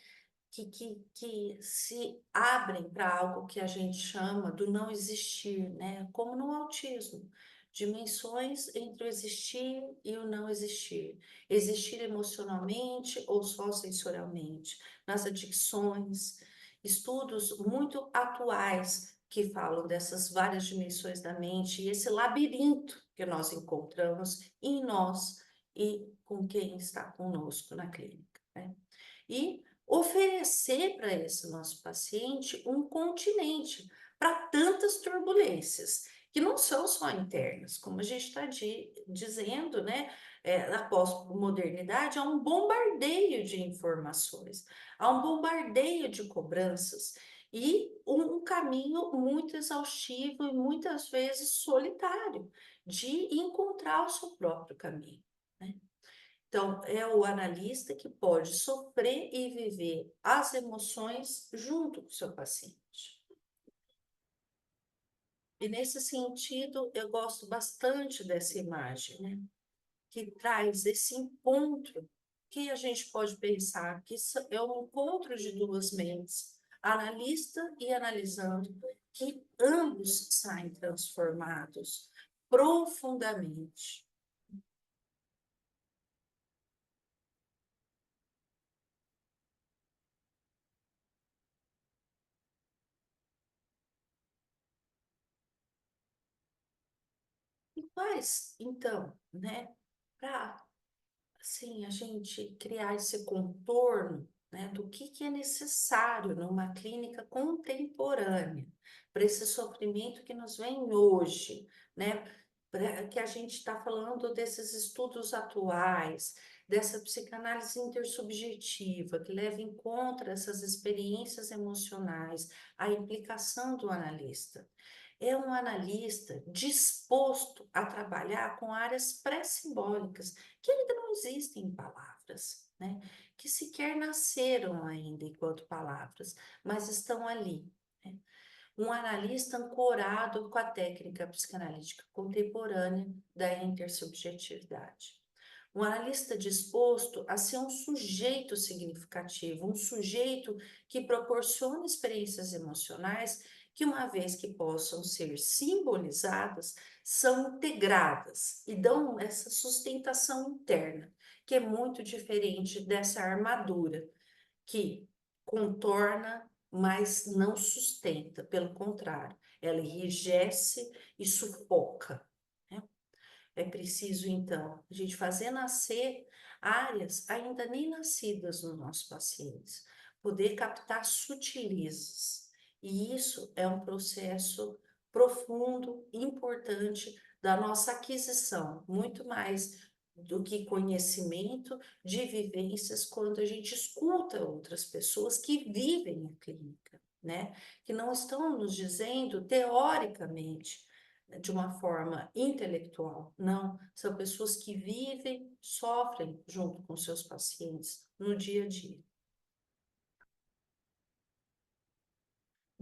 que se abrem para algo que a gente chama do não existir, né? Como no autismo, dimensões entre o existir e o não existir, existir emocionalmente ou só sensorialmente, nas adicções, estudos muito atuais que falam dessas várias dimensões da mente e esse labirinto que nós encontramos em nós e com quem está conosco na clínica, né? E oferecer para esse nosso paciente um continente para tantas turbulências, que não são só internas, como a gente está dizendo, né? Na pós-modernidade, há um bombardeio de informações, há um bombardeio de cobranças e um caminho muito exaustivo e muitas vezes solitário de encontrar o seu próprio caminho, né? Então, é o analista que pode sofrer e viver as emoções junto com o seu paciente. E nesse sentido, eu gosto bastante dessa imagem, né? Que traz esse encontro que a gente pode pensar que é um encontro de duas mentes, analista e analisando, que ambos saem transformados profundamente. E quais, então, né, para assim, a gente criar esse contorno, né, do que é necessário numa clínica contemporânea, para esse sofrimento que nos vem hoje, né, que a gente está falando desses estudos atuais, dessa psicanálise intersubjetiva, que leva em conta essas experiências emocionais, a implicação do analista. É um analista disposto a trabalhar com áreas pré-simbólicas, que ainda não existem em palavras, né? Que sequer nasceram ainda enquanto palavras, mas estão ali, né? Um analista ancorado com a técnica psicanalítica contemporânea da intersubjetividade. Um analista disposto a ser um sujeito significativo, um sujeito que proporciona experiências emocionais que, uma vez que possam ser simbolizadas, são integradas e dão essa sustentação interna, que é muito diferente dessa armadura que contorna, mas não sustenta, pelo contrário, ela enrijece e sufoca, né? É preciso, então, a gente fazer nascer áreas ainda nem nascidas nos nossos pacientes, poder captar sutilezas. E isso é um processo profundo, importante da nossa aquisição, muito mais do que conhecimento de vivências quando a gente escuta outras pessoas que vivem a clínica, né? Que não estão nos dizendo teoricamente, de uma forma intelectual, não, são pessoas que vivem, sofrem junto com seus pacientes no dia a dia.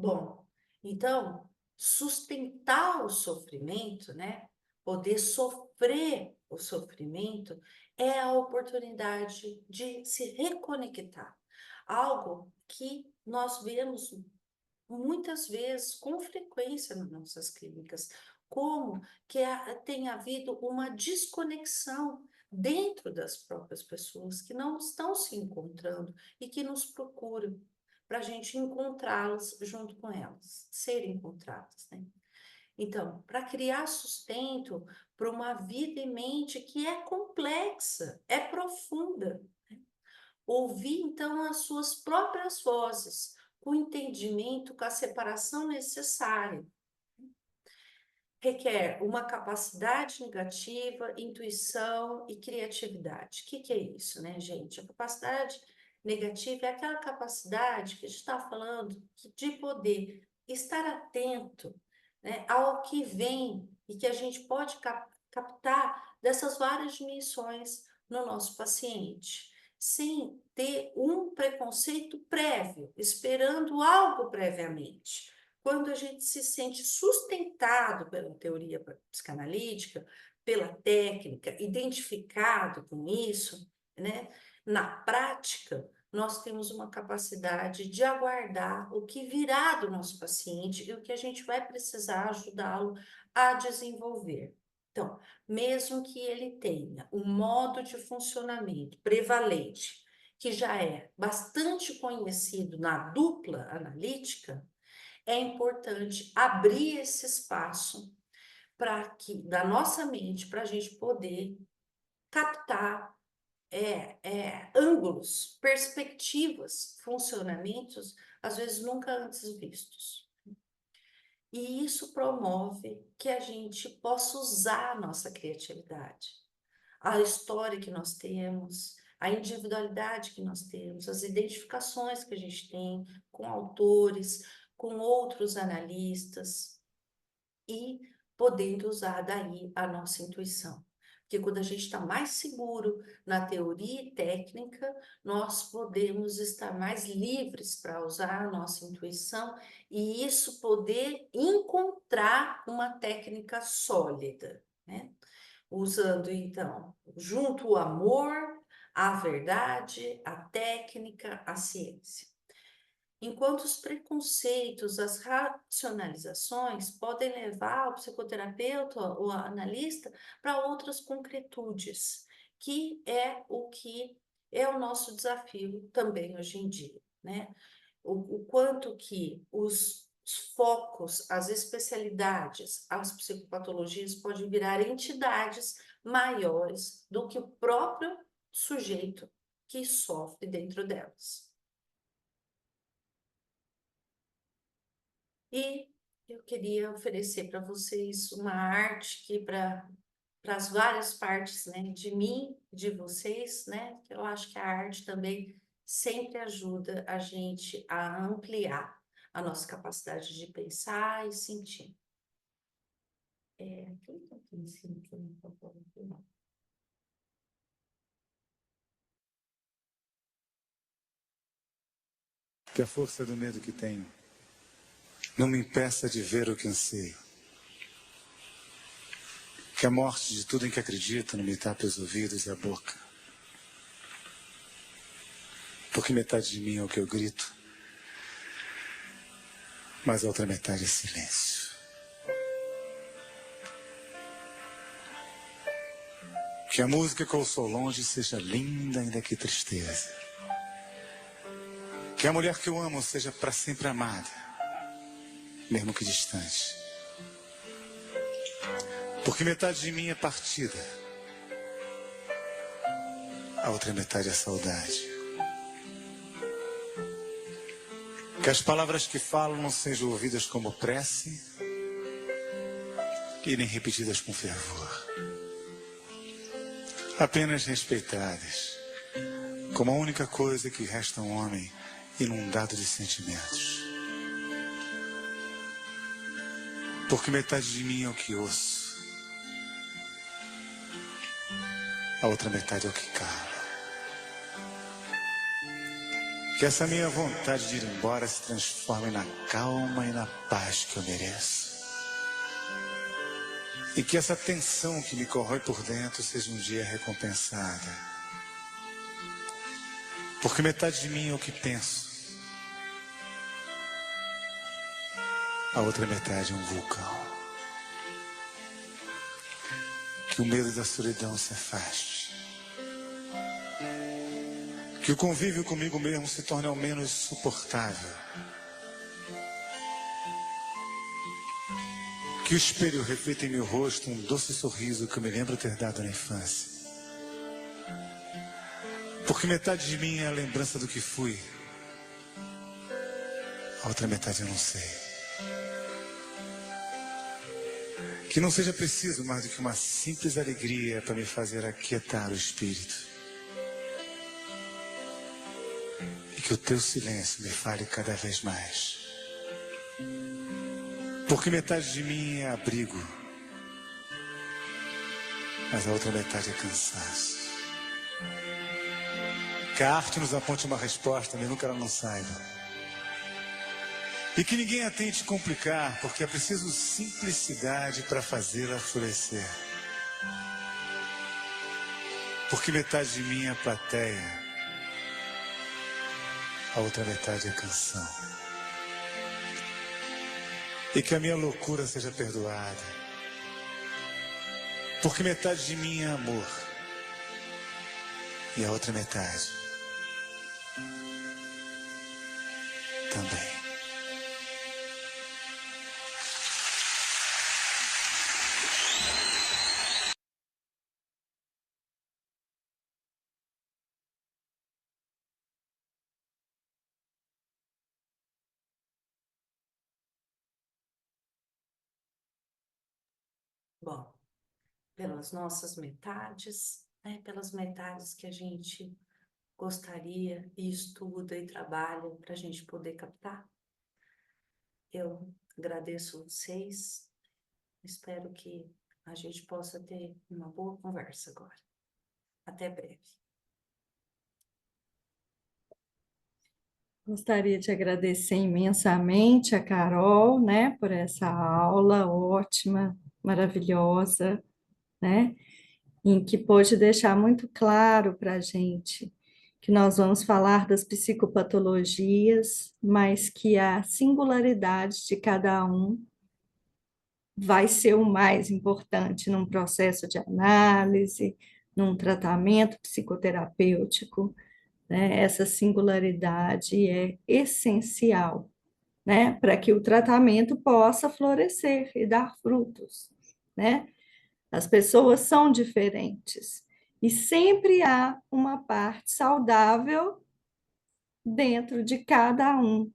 Bom, então, sustentar o sofrimento, né? Poder sofrer o sofrimento é a oportunidade de se reconectar. Algo que nós vemos muitas vezes, com frequência nas nossas clínicas, como que tem havido uma desconexão dentro das próprias pessoas que não estão se encontrando e que nos procuram para a gente encontrá-las junto com elas, serem encontradas, né? Então, para criar sustento para uma vida e mente que é complexa, é profunda. Ouvir, então, as suas próprias vozes, com o entendimento, com a separação necessária. Requer uma capacidade negativa, intuição e criatividade. O que é isso, né, gente? A capacidade negativa é aquela capacidade que a gente está falando de poder estar atento, né, ao que vem e que a gente pode captar dessas várias dimensões no nosso paciente, sem ter um preconceito prévio, esperando algo previamente. Quando a gente se sente sustentado pela teoria psicanalítica, pela técnica, identificado com isso, né? Na prática, nós temos uma capacidade de aguardar o que virá do nosso paciente e o que a gente vai precisar ajudá-lo a desenvolver. Então, mesmo que ele tenha um modo de funcionamento prevalente, que já é bastante conhecido na dupla analítica, é importante abrir esse espaço para que da nossa mente para a gente poder captar ângulos, perspectivas, funcionamentos às vezes nunca antes vistos. E isso promove que a gente possa usar a nossa criatividade, a história que nós temos, a individualidade que nós temos, as identificações que a gente tem com autores, com outros analistas e podendo usar daí a nossa intuição. Porque quando a gente está mais seguro na teoria e técnica, nós podemos estar mais livres para usar a nossa intuição e isso poder encontrar uma técnica sólida, né? Usando, então, junto o amor, a verdade, a técnica, a ciência. Enquanto os preconceitos, as racionalizações podem levar o psicoterapeuta, o analista, para outras concretudes, que é o nosso desafio também hoje em dia, né? O quanto que os focos, as especialidades, as psicopatologias podem virar entidades maiores do que o próprio sujeito que sofre dentro delas. E eu queria oferecer para vocês uma arte que para as várias partes, né, de mim, de vocês, né? Eu acho que a arte também sempre ajuda a gente a ampliar a nossa capacidade de pensar e sentir. Clica aqui em cima que eu não estou falando. Que a força do medo que tenho não me impeça de ver o que anseio. Que a morte de tudo em que acredito não me tape os ouvidos e a boca. Porque metade de mim é o que eu grito, mas a outra metade é silêncio. Que a música que eu sou longe seja linda, ainda que tristeza. Que a mulher que eu amo seja para sempre amada, mesmo que distante. Porque metade de mim é partida, a outra metade é saudade. Que as palavras que falo não sejam ouvidas como prece e nem repetidas com fervor. Apenas respeitadas, como a única coisa que resta a um homem inundado de sentimentos. Porque metade de mim é o que ouço, a outra metade é o que cala. Que essa minha vontade de ir embora se transforme na calma e na paz que eu mereço. E que essa tensão que me corrói por dentro seja um dia recompensada. Porque metade de mim é o que penso, a outra metade é um vulcão. Que o medo da solidão se afaste. Que o convívio comigo mesmo se torne ao menos suportável. Que o espelho reflita em meu rosto um doce sorriso que eu me lembro ter dado na infância. Porque metade de mim é a lembrança do que fui. A outra metade eu não sei. Que não seja preciso mais do que uma simples alegria para me fazer aquietar o espírito. E que o teu silêncio me fale cada vez mais. Porque metade de mim é abrigo, mas a outra metade é cansaço. Que a arte nos aponte uma resposta, mesmo que ela não saiba. E que ninguém a tente complicar, porque é preciso simplicidade para fazê-la florescer. Porque metade de mim é plateia, a outra metade é canção. E que a minha loucura seja perdoada. Porque metade de mim é amor. E a outra metade também. Bom, pelas nossas metades, né, pelas metades que a gente gostaria e estuda e trabalha para a gente poder captar. Eu agradeço vocês, espero que a gente possa ter uma boa conversa agora. Até breve. Gostaria de agradecer imensamente a Carol, né, por essa aula ótima, maravilhosa, né, em que pôde deixar muito claro para a gente que nós vamos falar das psicopatologias, mas que a singularidade de cada um vai ser o mais importante num processo de análise, num tratamento psicoterapêutico, né? Essa singularidade é essencial, né, para que o tratamento possa florescer e dar frutos, né? As pessoas são diferentes e sempre há uma parte saudável dentro de cada um,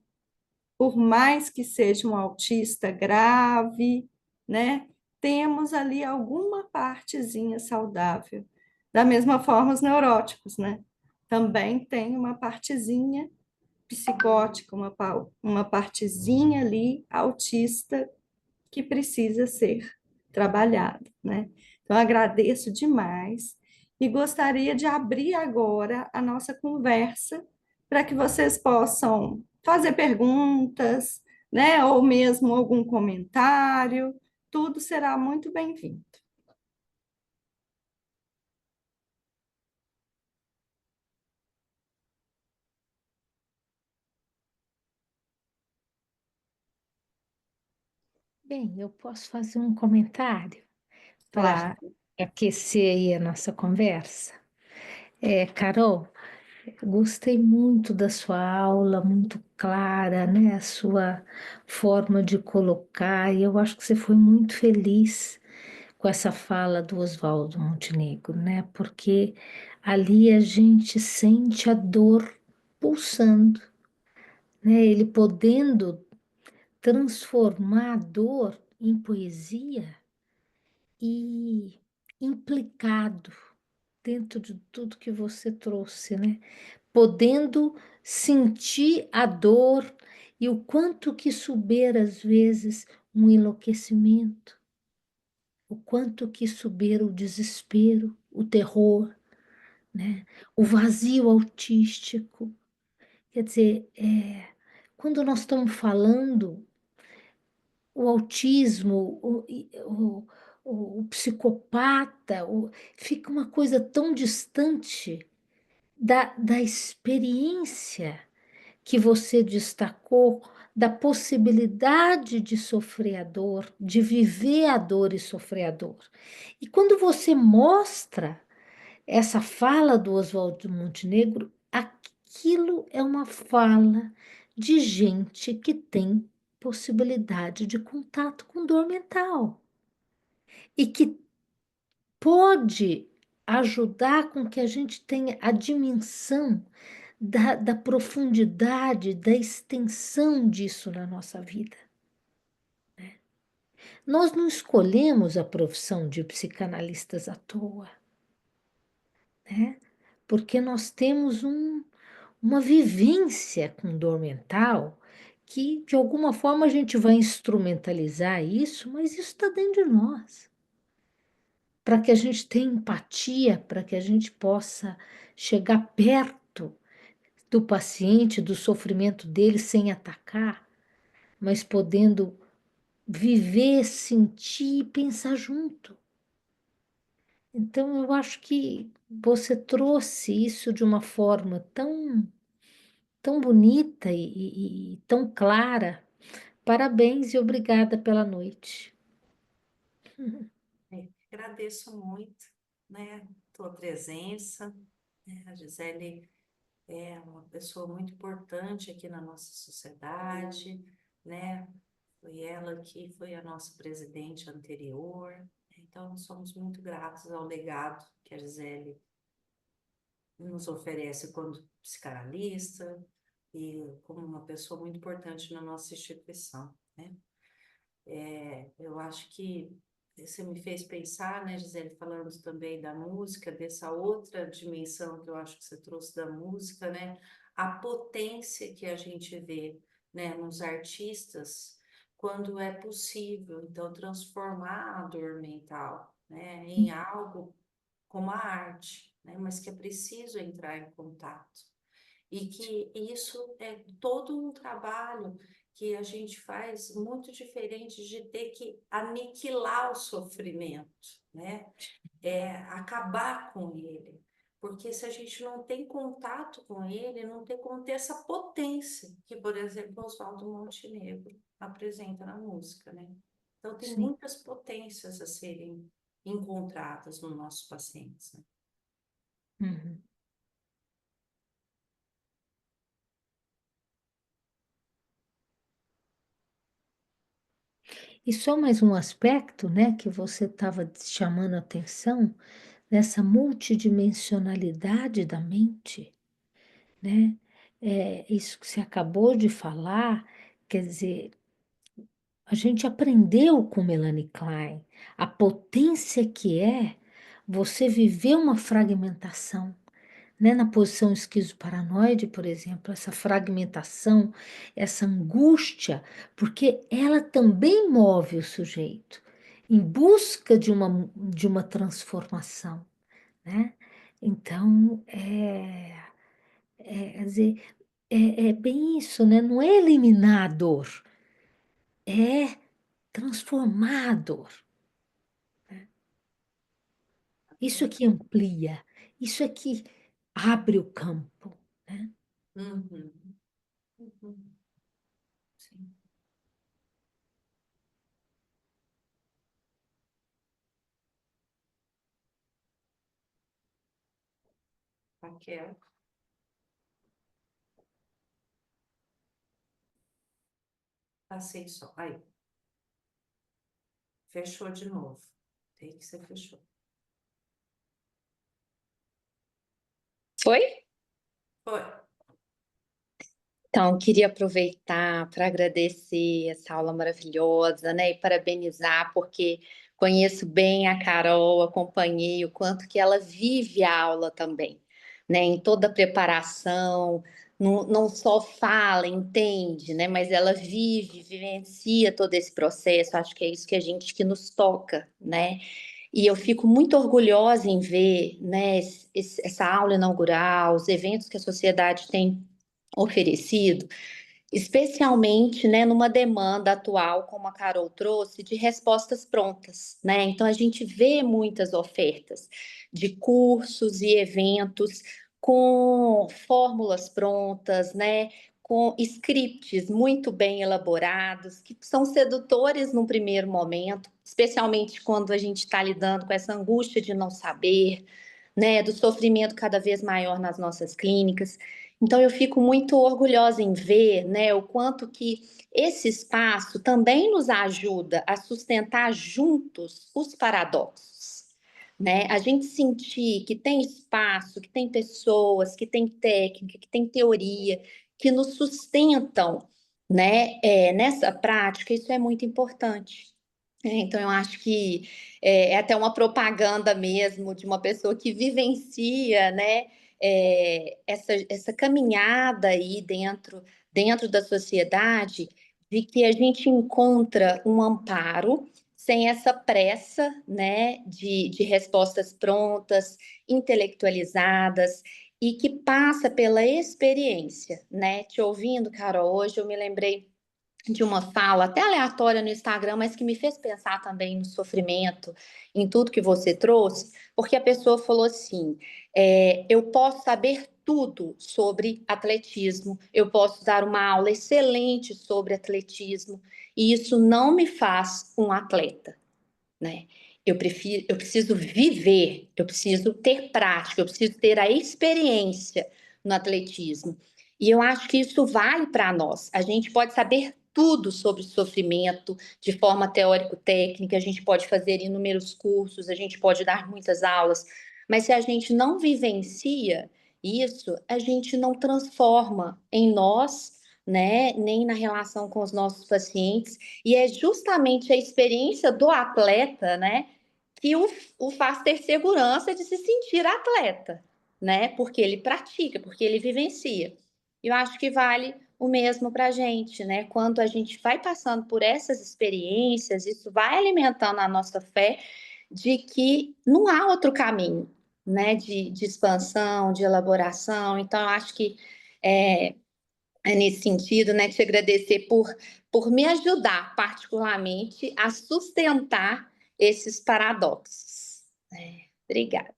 por mais que seja um autista grave, né? Temos ali alguma partezinha saudável. Da mesma forma, os neuróticos, né? Também tem uma partezinha psicótica, uma partezinha ali autista que precisa ser trabalhada, né? Então, agradeço demais e gostaria de abrir agora a nossa conversa para que vocês possam fazer perguntas, né? Ou mesmo algum comentário, tudo será muito bem-vindo. Bem, eu posso fazer um comentário para Claro. aquecer aí a nossa conversa? Carol, gostei muito da sua aula, muito clara, né? A sua forma de colocar, e eu acho que você foi muito feliz com essa fala do Oswaldo Montenegro, né? Porque ali a gente sente a dor pulsando, né? Ele podendo transformar a dor em poesia e implicado dentro de tudo que você trouxe, né? Podendo sentir a dor e o quanto que subir às vezes um enlouquecimento, o quanto que subir o desespero, o terror, né? O vazio autístico. Quer dizer, quando nós estamos falando o autismo, o psicopata, fica uma coisa tão distante da experiência que você destacou da possibilidade de sofrer a dor, de viver a dor e sofrer a dor. E quando você mostra essa fala do Oswaldo Montenegro, aquilo é uma fala de gente que tem possibilidade de contato com dor mental e que pode ajudar com que a gente tenha a dimensão da profundidade, da extensão disso na nossa vida. Nós não escolhemos a profissão de psicanalistas à toa, né? Porque nós temos uma vivência com dor mental que, de alguma forma, a gente vai instrumentalizar isso, mas isso está dentro de nós. Para que a gente tenha empatia, para que a gente possa chegar perto do paciente, do sofrimento dele, sem atacar, mas podendo viver, sentir e pensar junto. Então, eu acho que você trouxe isso de uma forma tão bonita e tão clara. Parabéns e obrigada pela noite. Agradeço muito, né, tua presença, né? A Gisele é uma pessoa muito importante aqui na nossa sociedade, né? Foi ela que foi a nossa presidente anterior, então somos muito gratos ao legado que a Gisele nos oferece como psicanalista e como uma pessoa muito importante na nossa instituição, né? Eu acho que você me fez pensar, né, Gisele, falando também da música, dessa outra dimensão que eu acho que você trouxe da música, né? A potência que a gente vê, né, nos artistas quando é possível, então, transformar a dor mental, né, em algo como a arte, né, mas que é preciso entrar em contato. E que isso é todo um trabalho que a gente faz muito diferente de ter que aniquilar o sofrimento, né? Acabar com ele. Porque se a gente não tem contato com ele, não tem como ter essa potência que, por exemplo, Oswaldo Montenegro apresenta na música, né? Então, tem Sim. muitas potências a serem encontradas nos nossos pacientes, né? Uhum. E só mais um aspecto, né, que você estava chamando a atenção, nessa multidimensionalidade da mente, né? Isso que você acabou de falar, quer dizer, a gente aprendeu com Melanie Klein a potência que é você viver uma fragmentação, né? Na posição esquizoparanoide, por exemplo, essa fragmentação, essa angústia, porque ela também move o sujeito em busca de uma transformação, né? Então, quer dizer, é bem isso, né? Não é eliminar a dor, é transformar a dor. Isso é que amplia, isso é que abre o campo, né? Uhum. Uhum. Sim. Raquel, passei só. Aí, fechou de novo. Tem que você fechou. Foi? Foi. Então, queria aproveitar para agradecer essa aula maravilhosa, né? E parabenizar, porque conheço bem a Carol, acompanhei o quanto que ela vive a aula também, né? Em toda a preparação, não só fala, entende, né? Mas ela vive, vivencia todo esse processo. Acho que é isso que nos toca, né? E eu fico muito orgulhosa em ver, né, essa aula inaugural, os eventos que a sociedade tem oferecido, especialmente, né, numa demanda atual, como a Carol trouxe, de respostas prontas, né? Então a gente vê muitas ofertas de cursos e eventos com fórmulas prontas, né? com scripts muito bem elaborados, que são sedutores num primeiro momento, especialmente quando a gente está lidando com essa angústia de não saber, né, do sofrimento cada vez maior nas nossas clínicas. Então, eu fico muito orgulhosa em ver, né, o quanto que esse espaço também nos ajuda a sustentar juntos os paradoxos, né? A gente sentir que tem espaço, que tem pessoas, que tem técnica, que tem teoria, que nos sustentam, né, nessa prática, isso é muito importante. Então, eu acho que é até uma propaganda mesmo de uma pessoa que vivencia, né, essa caminhada aí dentro da sociedade, de que a gente encontra um amparo sem essa pressa, né, de respostas prontas, intelectualizadas, e que passa pela experiência, né? Te ouvindo, Carol, hoje eu me lembrei de uma fala até aleatória no Instagram, mas que me fez pensar também no sofrimento, em tudo que você trouxe, porque a pessoa falou assim: eu posso saber tudo sobre atletismo, eu posso dar uma aula excelente sobre atletismo, e isso não me faz um atleta, né? Eu preciso viver, eu preciso ter prática, eu preciso ter a experiência no atletismo. E eu acho que isso vale para nós. A gente pode saber tudo sobre sofrimento de forma teórico-técnica, a gente pode fazer inúmeros cursos, a gente pode dar muitas aulas, mas se a gente não vivencia isso, a gente não transforma em nós, né, nem na relação com os nossos pacientes, e é justamente a experiência do atleta, né, que o faz ter segurança de se sentir atleta, né, porque ele pratica, porque ele vivencia. Eu acho que vale o mesmo para a gente, né? Quando a gente vai passando por essas experiências, isso vai alimentando a nossa fé de que não há outro caminho, né? De expansão, de elaboração. Então, eu acho que é nesse sentido, né? Te agradecer por me ajudar, particularmente, a sustentar esses paradoxos. Obrigada.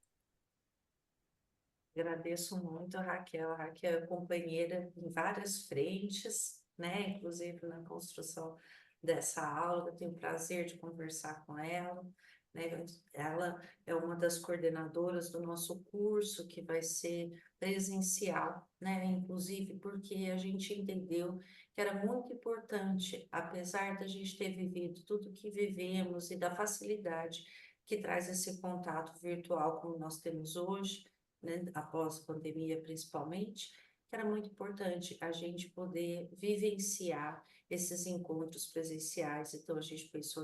Agradeço muito a Raquel. A Raquel é companheira em várias frentes, né? Inclusive na construção dessa aula. Eu tenho o prazer de conversar com ela, né? Ela é uma das coordenadoras do nosso curso, que vai ser presencial, né? Inclusive porque a gente entendeu que era muito importante, apesar da gente ter vivido tudo que vivemos e da facilidade que traz esse contato virtual como nós temos hoje, né, após a pandemia principalmente, que era muito importante a gente poder vivenciar esses encontros presenciais. Então, a gente pensou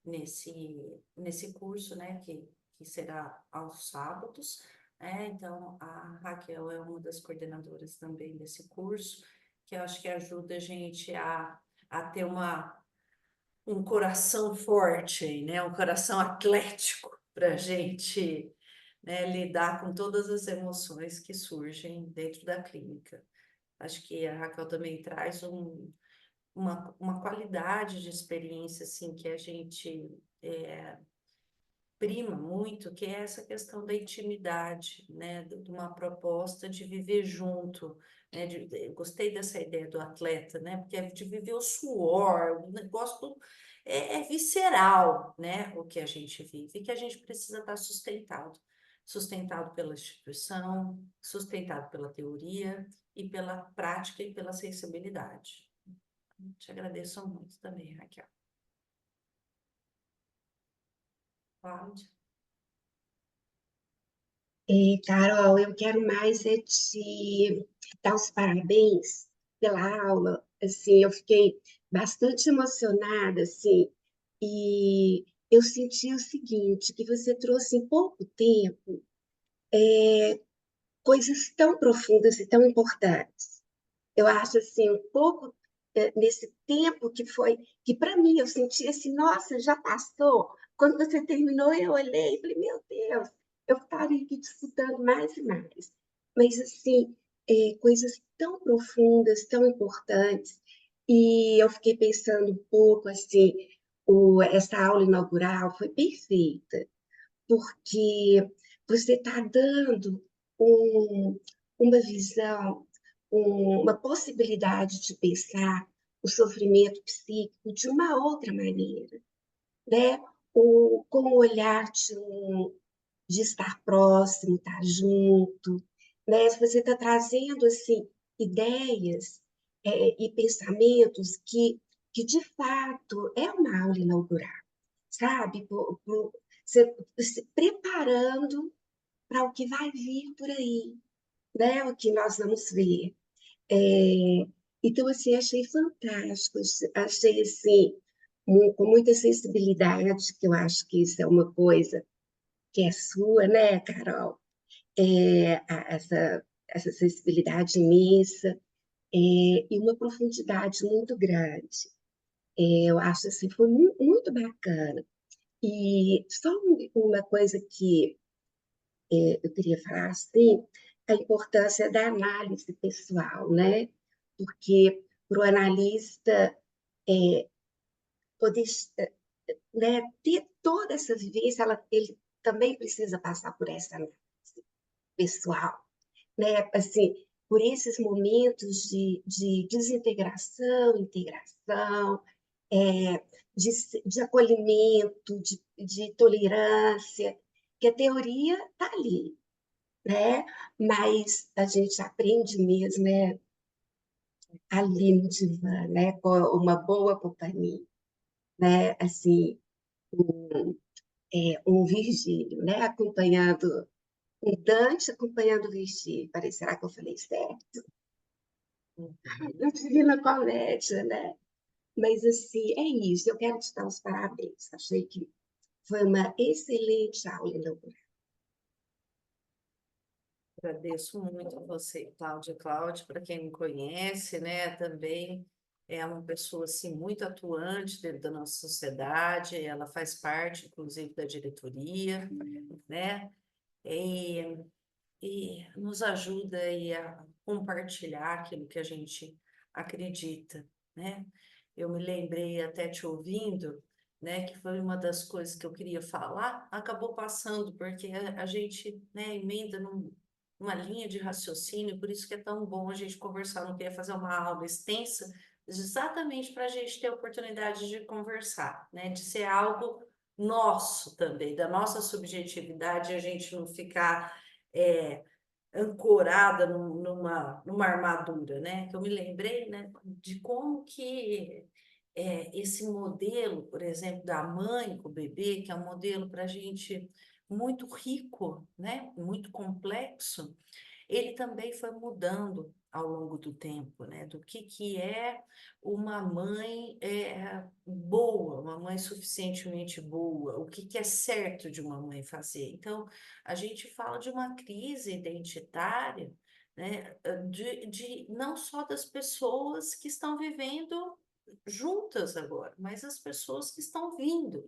nesse curso, né, que será aos sábados, né? Então, a Raquel é uma das coordenadoras também desse curso, que eu acho que ajuda a gente a ter um coração forte, né? Um coração atlético para a gente, né, lidar com todas as emoções que surgem dentro da clínica. Acho que a Raquel também traz uma qualidade de experiência assim, que a gente prima muito, que é essa questão da intimidade, né, de uma proposta de viver junto, né, eu gostei dessa ideia do atleta, né, porque é de viver o suor, o negócio é visceral, né, o que a gente vive, e que a gente precisa estar sustentado pela instituição, sustentado pela teoria e pela prática e pela sensibilidade. Te agradeço muito também, Raquel. Cláudia. Carol, eu quero mais te dar os parabéns pela aula. Assim, eu fiquei bastante emocionada, assim, e eu senti o seguinte, que você trouxe em pouco tempo coisas tão profundas e tão importantes. Eu acho assim, um pouco nesse tempo que para mim eu senti assim, nossa, já passou. Quando você terminou, eu olhei e falei, meu Deus, eu estaria aqui disputando mais e mais. Mas assim, coisas tão profundas, tão importantes. E eu fiquei pensando um pouco assim, essa aula inaugural foi perfeita, porque você está dando um, uma visão uma possibilidade de pensar o sofrimento psíquico de uma outra maneira, né? Com o olhar de estar próximo, estar junto, né? Se você está trazendo assim ideias e pensamentos que de fato é uma aula inaugural, sabe? Se preparando para o que vai vir por aí, né? O que nós vamos ver. Então, assim, achei fantástico, achei, assim, com muita sensibilidade, que eu acho que isso é uma coisa que é sua, né, Carol? Essa sensibilidade imensa, e uma profundidade muito grande. Eu acho, assim, foi muito bacana. E só uma coisa que eu queria falar, assim, a importância da análise pessoal, né? Porque para o analista poder, né, ter toda essa vivência, ele também precisa passar por essa análise pessoal, né? Assim, por esses momentos de desintegração, integração, é, de acolhimento, de tolerância, que a teoria está ali, né? Mas a gente aprende mesmo, né? Ali no divã, né? Com uma boa companhia, né? Assim, um Virgílio, né? Acompanhando um Dante acompanhando o Virgílio. Será que eu falei certo? Eu Divina Comédia, né? Mas assim, é isso. Eu quero te dar os parabéns. Achei que foi uma excelente aula inaugural. Agradeço muito a você, Cláudia. Cláudia, para quem me conhece, né, também é uma pessoa assim muito atuante dentro da nossa sociedade. Ela faz parte, inclusive, da diretoria, né? E nos ajuda aí a compartilhar aquilo que a gente acredita, né? Eu me lembrei até te ouvindo, né, que foi uma das coisas que eu queria falar, acabou passando, porque a gente, né, emenda numa linha de raciocínio, por isso que é tão bom a gente conversar, não queria fazer uma aula extensa, exatamente para a gente ter a oportunidade de conversar, né, de ser algo nosso também, da nossa subjetividade, a gente não ficar ancorada numa armadura, né? Que eu me lembrei, né, de como que esse modelo, por exemplo, da mãe com o bebê, que é um modelo para a gente muito rico, né? Muito complexo, ele também foi mudando ao longo do tempo, né? Do que é uma mãe boa, uma mãe suficientemente boa, o que é certo de uma mãe fazer. Então, a gente fala de uma crise identitária, né? De não só das pessoas que estão vivendo juntas agora, mas as pessoas que estão vindo,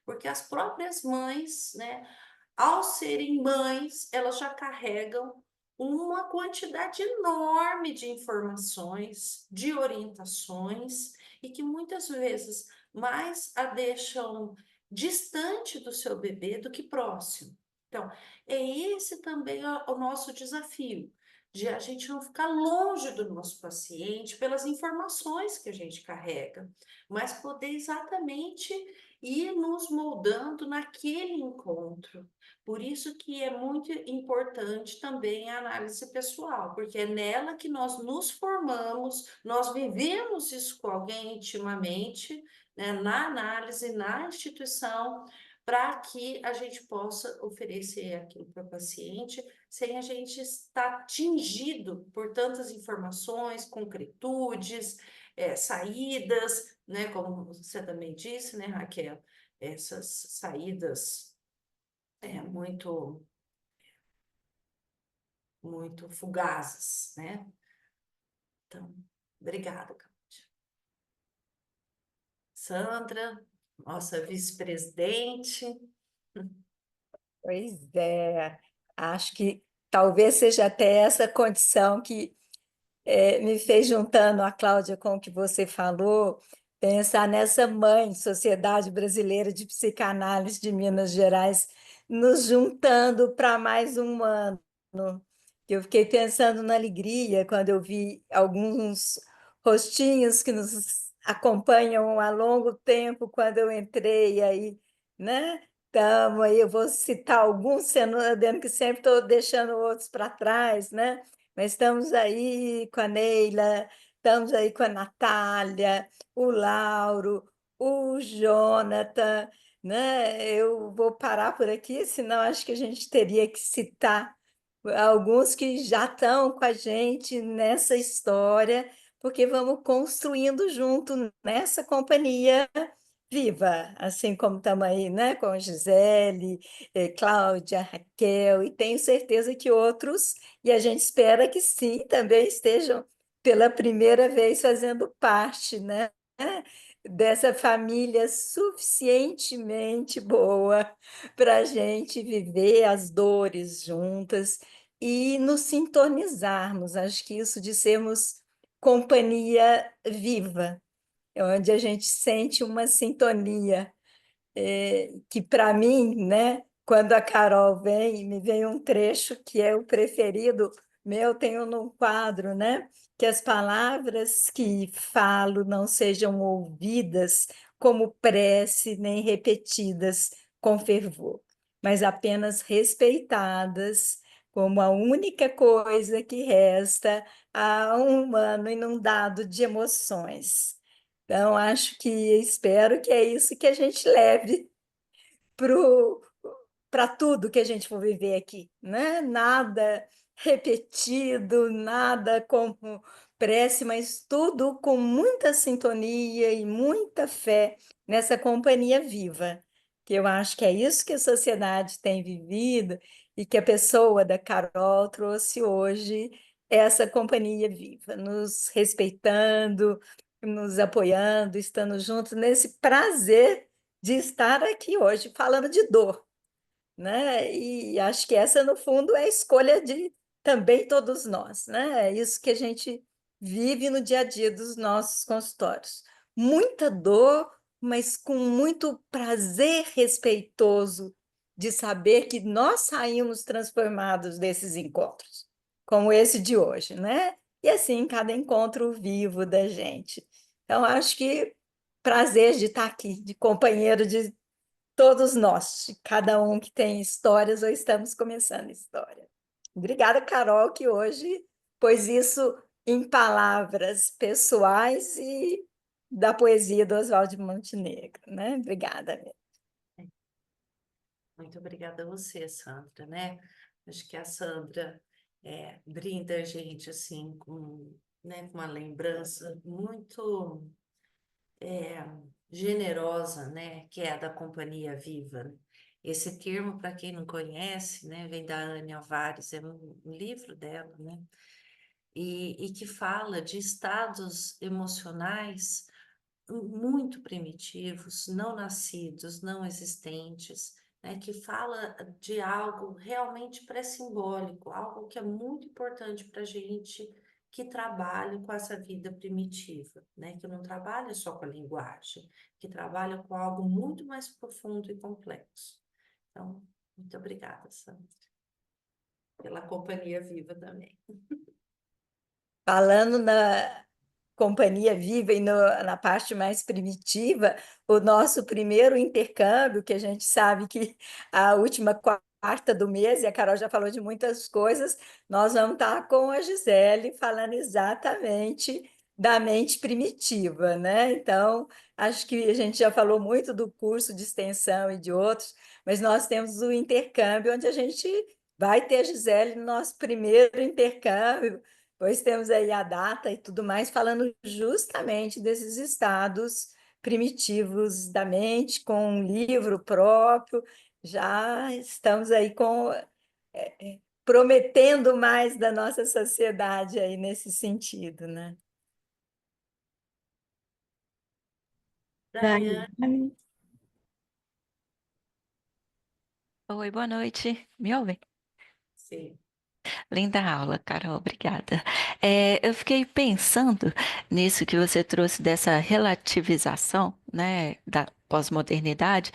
porque as próprias mães, né? Ao serem mães, elas já carregam uma quantidade enorme de informações, de orientações, e que muitas vezes mais a deixam distante do seu bebê do que próximo. Então, é esse também o nosso desafio, de a gente não ficar longe do nosso paciente pelas informações que a gente carrega, mas poder exatamente ir nos moldando naquele encontro. Por isso que é muito importante também a análise pessoal, porque é nela que nós nos formamos, nós vivemos isso com alguém intimamente, né, na análise, na instituição, para que a gente possa oferecer aquilo para o paciente, sem a gente estar tingido por tantas informações, concretudes, saídas, né, como você também disse, né, Raquel, essas saídas muito, muito fugazes, né? Então, obrigada, Cláudia. Sandra, nossa vice-presidente. Pois é, acho que talvez seja até essa condição que me fez, juntando a Cláudia com o que você falou, pensar nessa mãe, Sociedade Brasileira de Psicanálise de Minas Gerais, nos juntando para mais um ano, que eu fiquei pensando na alegria quando eu vi alguns rostinhos que nos acompanham há longo tempo quando eu entrei aí, né? Então, aí eu vou citar alguns, sabendo que sempre estou deixando outros para trás, né? Mas estamos aí com a Neila, estamos aí com a Natália, o Lauro, o Jonathan, né? Eu vou parar por aqui, senão acho que a gente teria que citar alguns que já estão com a gente nessa história, porque vamos construindo junto nessa companhia viva, assim como estamos aí, né, com a Gisele, Cláudia, Raquel, e tenho certeza que outros, e a gente espera que sim, também estejam pela primeira vez fazendo parte, né, dessa família suficientemente boa para a gente viver as dores juntas e nos sintonizarmos. Acho que isso de sermos companhia viva, onde a gente sente uma sintonia que para mim, né, quando a Carol vem, me vem um trecho que é o preferido meu, tenho num quadro, né, que as palavras que falo não sejam ouvidas como prece nem repetidas com fervor, mas apenas respeitadas como a única coisa que resta a um humano inundado de emoções. Então, acho que espero que é isso que a gente leve para tudo que a gente for viver aqui, né? Nada repetido, nada como prece, mas tudo com muita sintonia e muita fé nessa companhia viva, que eu acho que é isso que a sociedade tem vivido e que a pessoa da Carol trouxe hoje, essa companhia viva, nos respeitando, nos apoiando, estando juntos nesse prazer de estar aqui hoje falando de dor, né? E acho que essa, no fundo, é a escolha de também todos nós, né? É isso que a gente vive no dia a dia dos nossos consultórios. Muita dor, mas com muito prazer respeitoso de saber que nós saímos transformados desses encontros, como esse de hoje, né? E assim, cada encontro vivo da gente. Então, acho que prazer de estar aqui, de companheiro de todos nós, de cada um que tem histórias ou estamos começando história. Obrigada, Carol, que hoje pôs isso em palavras pessoais e da poesia do Oswald de Montenegro, né? Obrigada. Muito obrigada a você, Sandra, né? Acho que a Sandra brinda a gente assim com, né, com uma lembrança muito generosa, né? Que é a da companhia viva. Esse termo, para quem não conhece, né, vem da Anne Alvares, é um livro dela, né? E que fala de estados emocionais muito primitivos, não nascidos, não existentes, né, que fala de algo realmente pré-simbólico, algo que é muito importante para a gente que trabalha com essa vida primitiva, né, que não trabalha só com a linguagem, que trabalha com algo muito mais profundo e complexo. Então, muito obrigada, Sandra, pela companhia viva também. Falando na companhia viva e na parte mais primitiva, o nosso primeiro intercâmbio, que a gente sabe que a última quarta do mês, e a Carol já falou de muitas coisas, nós vamos estar com a Gisele falando exatamente da mente primitiva, né? Então, acho que a gente já falou muito do curso de extensão e de outros, mas nós temos o intercâmbio, onde a gente vai ter a Gisele no nosso primeiro intercâmbio. Pois temos aí a data e tudo mais, falando justamente desses estados primitivos da mente, com um livro próprio. Já estamos aí prometendo mais da nossa sociedade aí nesse sentido, né? Daiane, Daiane, Oi, boa noite. Me ouve? sim. Linda aula, Carol, obrigada. Eu fiquei pensando nisso que você trouxe dessa relativização, né, da pós-modernidade,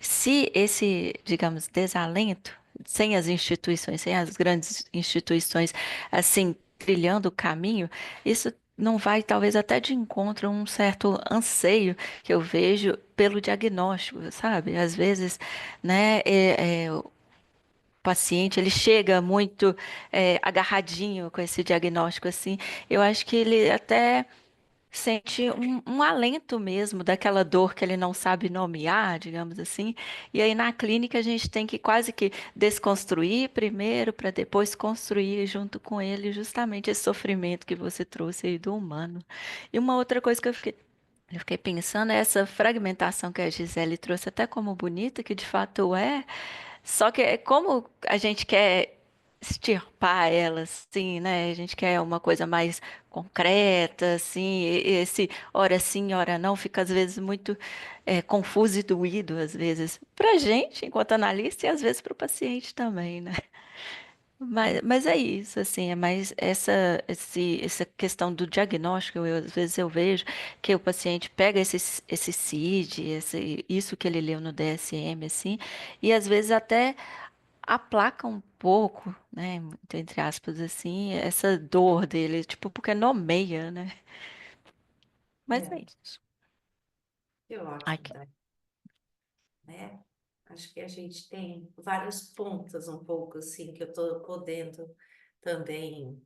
se esse, digamos, desalento sem as instituições, sem as grandes instituições, assim, trilhando o caminho, isso não vai, talvez, até de encontro a um certo anseio que eu vejo pelo diagnóstico, sabe? Às vezes, né, o paciente, ele chega muito agarradinho com esse diagnóstico, assim, eu acho que ele até sente um alento mesmo daquela dor que ele não sabe nomear, digamos assim. E aí na clínica a gente tem que quase que desconstruir primeiro para depois construir junto com ele justamente esse sofrimento que você trouxe aí do humano. E uma outra coisa que eu fiquei pensando é essa fragmentação que a Gisele trouxe até como bonita, que de fato é, só que é como a gente quer extirpar ela, assim, né? A gente quer uma coisa mais concreta, assim. Esse ora sim, ora não, fica às vezes muito confuso e doído, às vezes, para a gente, enquanto analista, e às vezes para o paciente também, né? Mas é isso, assim, é mais essa questão do diagnóstico, às vezes eu vejo que o paciente pega esse CID, isso que ele leu no DSM, assim, e às vezes até aplaca um pouco, né, muito entre aspas, assim, essa dor dele, tipo, porque nomeia, né? Mas é É, isso. que Ai, ótimo, Dani, né? Acho que a gente tem várias pontas um pouco assim que eu estou podendo também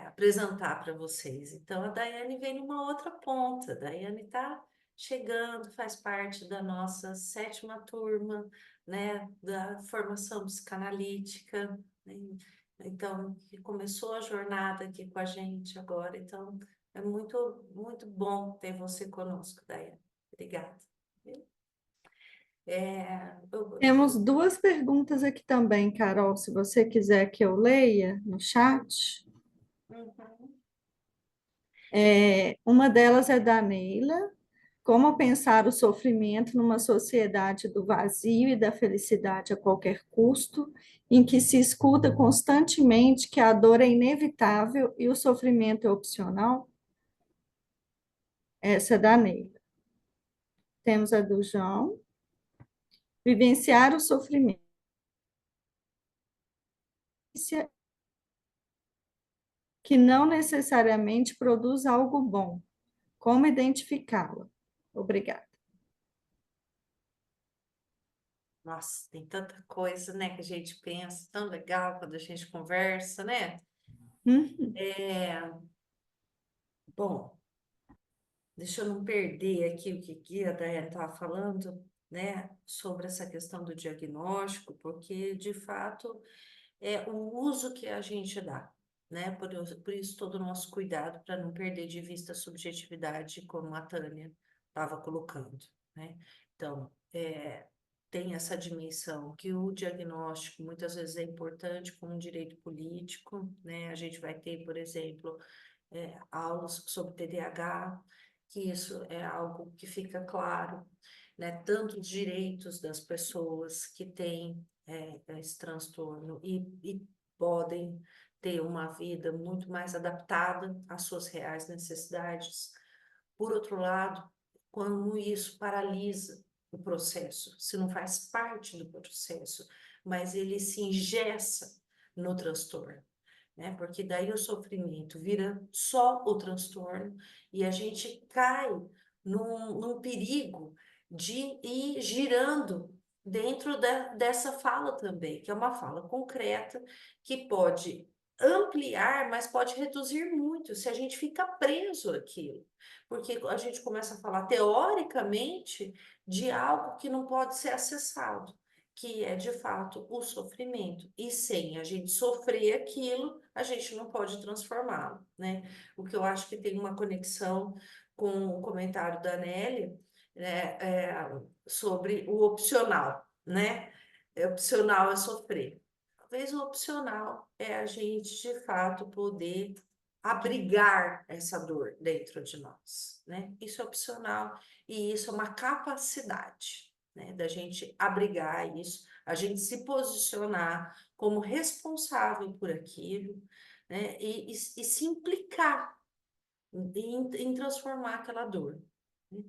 apresentar para vocês. Então a Daiane vem numa outra ponta. A Daiane está chegando, faz parte da nossa 7ª turma, né, da formação psicanalítica, né? Então que começou a jornada aqui com a gente agora. Então é muito muito bom ter você conosco, Daiane. Obrigada. Temos duas perguntas aqui também, Carol, se você quiser que eu leia no chat. Uhum. Uma delas é da Neila. Como pensar o sofrimento numa sociedade do vazio e da felicidade a qualquer custo, em que se escuta constantemente que a dor é inevitável e o sofrimento é opcional? Essa é da Neila. Temos a do João. Vivenciar o sofrimento que não necessariamente produz algo bom. Como identificá-la? Obrigada. Nossa, tem tanta coisa, né, que a gente pensa, tão legal quando a gente conversa, né? Uhum. Bom, deixa eu não perder aqui o que a Daiane estava falando, né, sobre essa questão do diagnóstico, porque, de fato, é o uso que a gente dá, né? Por isso todo o nosso cuidado para não perder de vista a subjetividade, como a Tânia estava colocando, né? Então, tem essa dimensão que o diagnóstico muitas vezes é importante como um direito político, né? A gente vai ter, por exemplo, aulas sobre TDAH, que isso é algo que fica claro, né? Tanto os direitos das pessoas que têm esse transtorno e podem ter uma vida muito mais adaptada às suas reais necessidades. Por outro lado, quando isso paralisa o processo, se não faz parte do processo, mas ele se engessa no transtorno, né? Porque daí o sofrimento vira só o transtorno e a gente cai num perigo de ir girando dentro dessa fala também, que é uma fala concreta que pode ampliar, mas pode reduzir muito se a gente fica preso àquilo, porque a gente começa a falar teoricamente de algo que não pode ser acessado, que é de fato o sofrimento. E sem a gente sofrer aquilo, a gente não pode transformá-lo, né? O que eu acho que tem uma conexão com o comentário da Nelly, né, sobre o opcional, né? Opcional é sofrer. Talvez o opcional é a gente, de fato, poder abrigar essa dor dentro de nós, né? Isso é opcional e isso é uma capacidade, né, da gente abrigar isso, a gente se posicionar como responsável por aquilo, né, e se implicar em transformar aquela dor, né?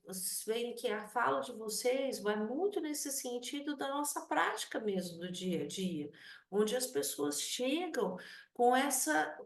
Vocês veem que a fala de vocês vai muito nesse sentido da nossa prática mesmo do dia a dia, onde as pessoas chegam com essa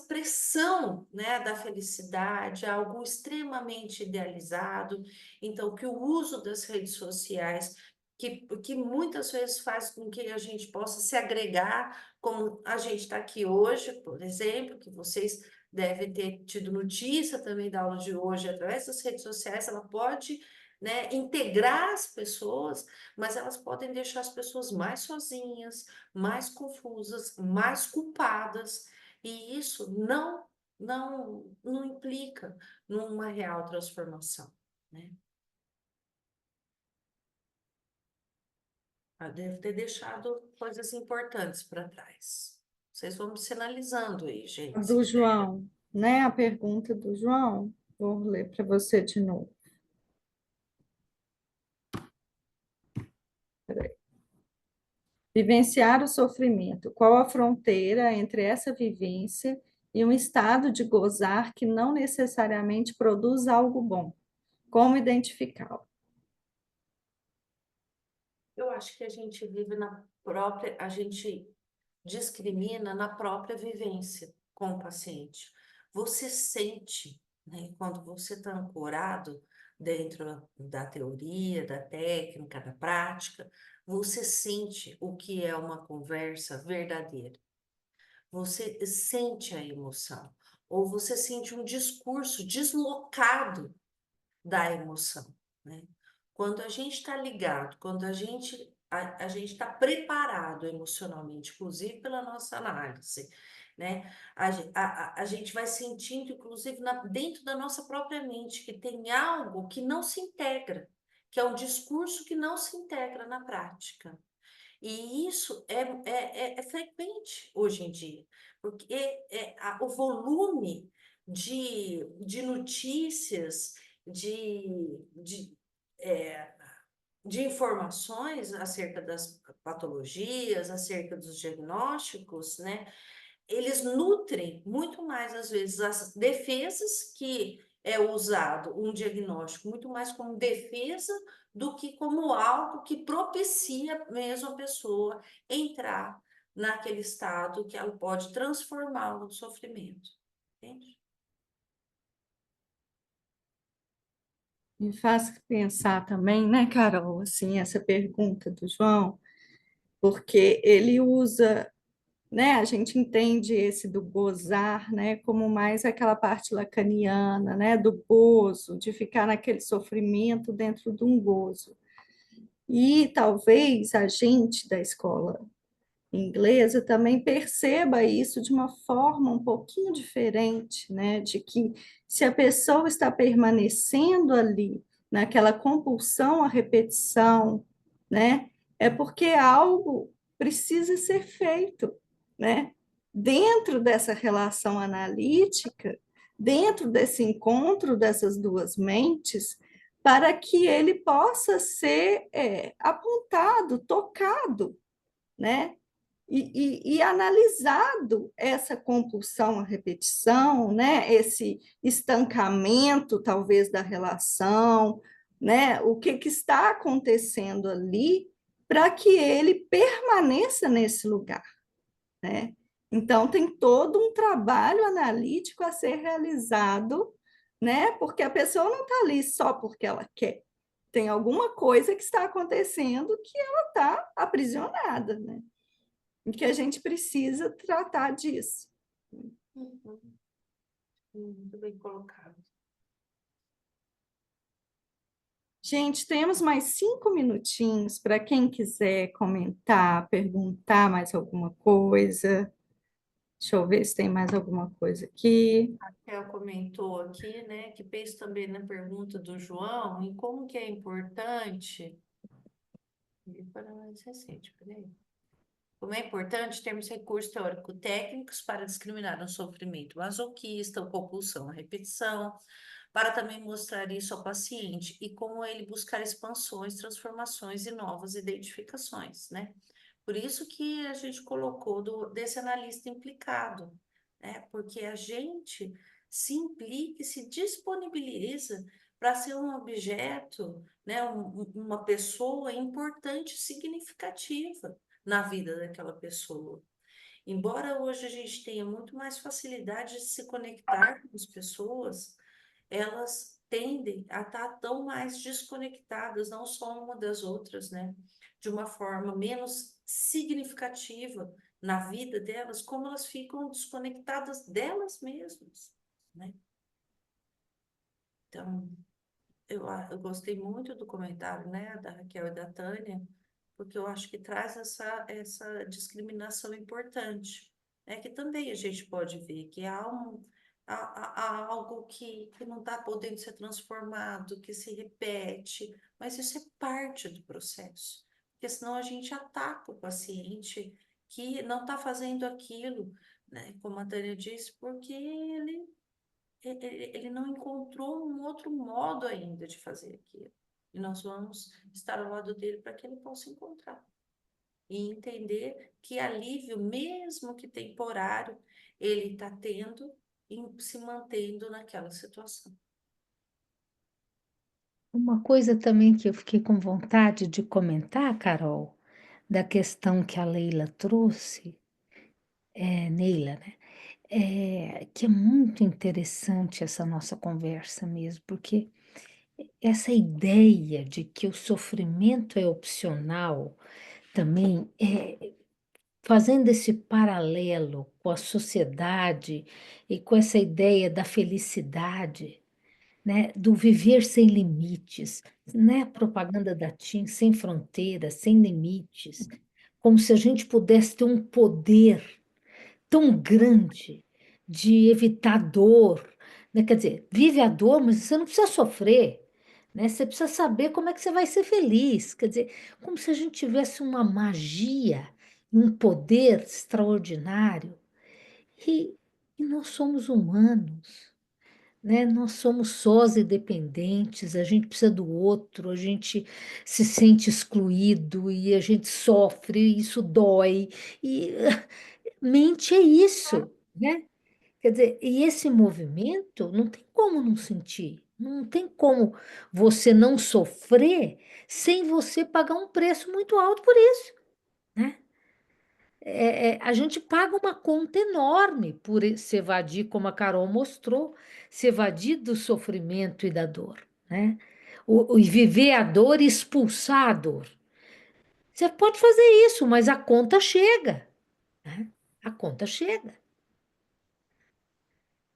pressão, né, da felicidade, algo extremamente idealizado. Então, que o uso das redes sociais, que muitas vezes faz com que a gente possa se agregar, como a gente está aqui hoje, por exemplo, que vocês deve ter tido notícia também da aula de hoje, através das redes sociais, ela pode, né, integrar as pessoas, mas elas podem deixar as pessoas mais sozinhas, mais confusas, mais culpadas, e isso não implica numa real transformação, né? Ela deve ter deixado coisas importantes para trás. Vocês vão me sinalizando aí, gente. Do João, né? A pergunta do João, vou ler para você de novo. Peraí. Vivenciar o sofrimento. Qual a fronteira entre essa vivência e um estado de gozar que não necessariamente produz algo bom? Como identificá-lo? Eu acho que a gente vive na própria, a gente discrimina na própria vivência com o paciente. Você sente, né, quando você está ancorado dentro da teoria, da técnica, da prática, você sente o que é uma conversa verdadeira. Você sente a emoção, ou você sente um discurso deslocado da emoção, né? Quando a gente está ligado, quando a gente está preparado emocionalmente, inclusive pela nossa análise, né? A gente vai sentindo, inclusive, dentro da nossa própria mente, que tem algo que não se integra, que é um discurso que não se integra na prática. E isso é frequente hoje em dia, porque o volume de notícias, de, é, de informações acerca das patologias, acerca dos diagnósticos, né? Eles nutrem muito mais, às vezes, as defesas que é usado um diagnóstico muito mais como defesa do que como algo que propicia mesmo a pessoa entrar naquele estado que ela pode transformá-lo no sofrimento. Entende? Me faz pensar também, né, Carol, assim, essa pergunta do João, porque ele usa, né, a gente entende esse do gozar, né, como mais aquela parte lacaniana, né, do gozo, de ficar naquele sofrimento dentro de um gozo. E talvez a gente da escola inglesa também perceba isso de uma forma um pouquinho diferente, né? De que se a pessoa está permanecendo ali naquela compulsão à repetição, né? É porque algo precisa ser feito, né? Dentro dessa relação analítica, dentro desse encontro dessas duas mentes, para que ele possa ser apontado, tocado, né? E analisado essa compulsão à repetição, né? Esse estancamento, talvez, da relação, né? O que está acontecendo ali para que ele permaneça nesse lugar, né? Então, tem todo um trabalho analítico a ser realizado, né? Porque a pessoa não está ali só porque ela quer. Tem alguma coisa que está acontecendo que ela está aprisionada, né? E que a gente precisa tratar disso. Uhum. Muito bem colocado. Gente, temos mais 5 minutinhos para quem quiser comentar, perguntar mais alguma coisa. Deixa eu ver se tem mais alguma coisa aqui. A Raquel comentou aqui, né, que fez também na pergunta do João, em como que é importante. Para mais recente, peraí. Como é importante termos recursos teórico-técnicos para discriminar o sofrimento masoquista, ou compulsão à repetição, para também mostrar isso ao paciente e como ele buscar expansões, transformações e novas identificações, né? Por isso que a gente colocou desse analista implicado, né? Porque a gente se implica e se disponibiliza para ser um objeto, né, uma pessoa importante, significativa na vida daquela pessoa. Embora hoje a gente tenha muito mais facilidade de se conectar com as pessoas, elas tendem a estar tão mais desconectadas, não só uma das outras, né? De uma forma menos significativa na vida delas, como elas ficam desconectadas delas mesmas, né? Então, eu gostei muito do comentário, né, da Raquel e da Tânia, porque eu acho que traz essa discriminação importante, né, que também a gente pode ver que há algo que não está podendo ser transformado, que se repete, mas isso é parte do processo, porque senão a gente ataca o paciente que não está fazendo aquilo, né, como a Tânia disse, porque ele não encontrou um outro modo ainda de fazer aquilo. E nós vamos estar ao lado dele para que ele possa encontrar. E entender que alívio, mesmo que temporário, ele está tendo e se mantendo naquela situação. Uma coisa também que eu fiquei com vontade de comentar, Carol, da questão que a Leila trouxe, Neila, né? Que é muito interessante essa nossa conversa mesmo, porque essa ideia de que o sofrimento é opcional também, fazendo esse paralelo com a sociedade e com essa ideia da felicidade, né, do viver sem limites, né, propaganda da TIM, sem fronteiras, sem limites, como se a gente pudesse ter um poder tão grande de evitar dor, né? Quer dizer, vive a dor, mas você não precisa sofrer, né? Você precisa saber como é que você vai ser feliz. Quer dizer, como se a gente tivesse uma magia, um poder extraordinário. E, e nós somos humanos, né? Nós somos sós e dependentes, a gente precisa do outro, a gente se sente excluído e a gente sofre, e isso dói. E mente é isso, né? Quer dizer, e esse movimento não tem como não sentir, não tem como você não sofrer sem você pagar um preço muito alto por isso, né? A gente paga uma conta enorme por se evadir, como a Carol mostrou, se evadir do sofrimento e da dor, né? E viver a dor e expulsar a dor. Você pode fazer isso, mas a conta chega, né? A conta chega.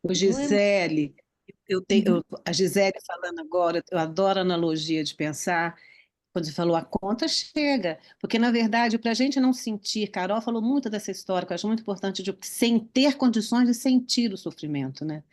Ô, Então é. Gisele, Uhum. a Gisele falando agora, eu adoro a analogia de pensar, quando você falou a conta chega, porque na verdade, para a gente não sentir, Carol falou muito dessa história, que eu acho muito importante, de sem ter condições de sentir o sofrimento, né?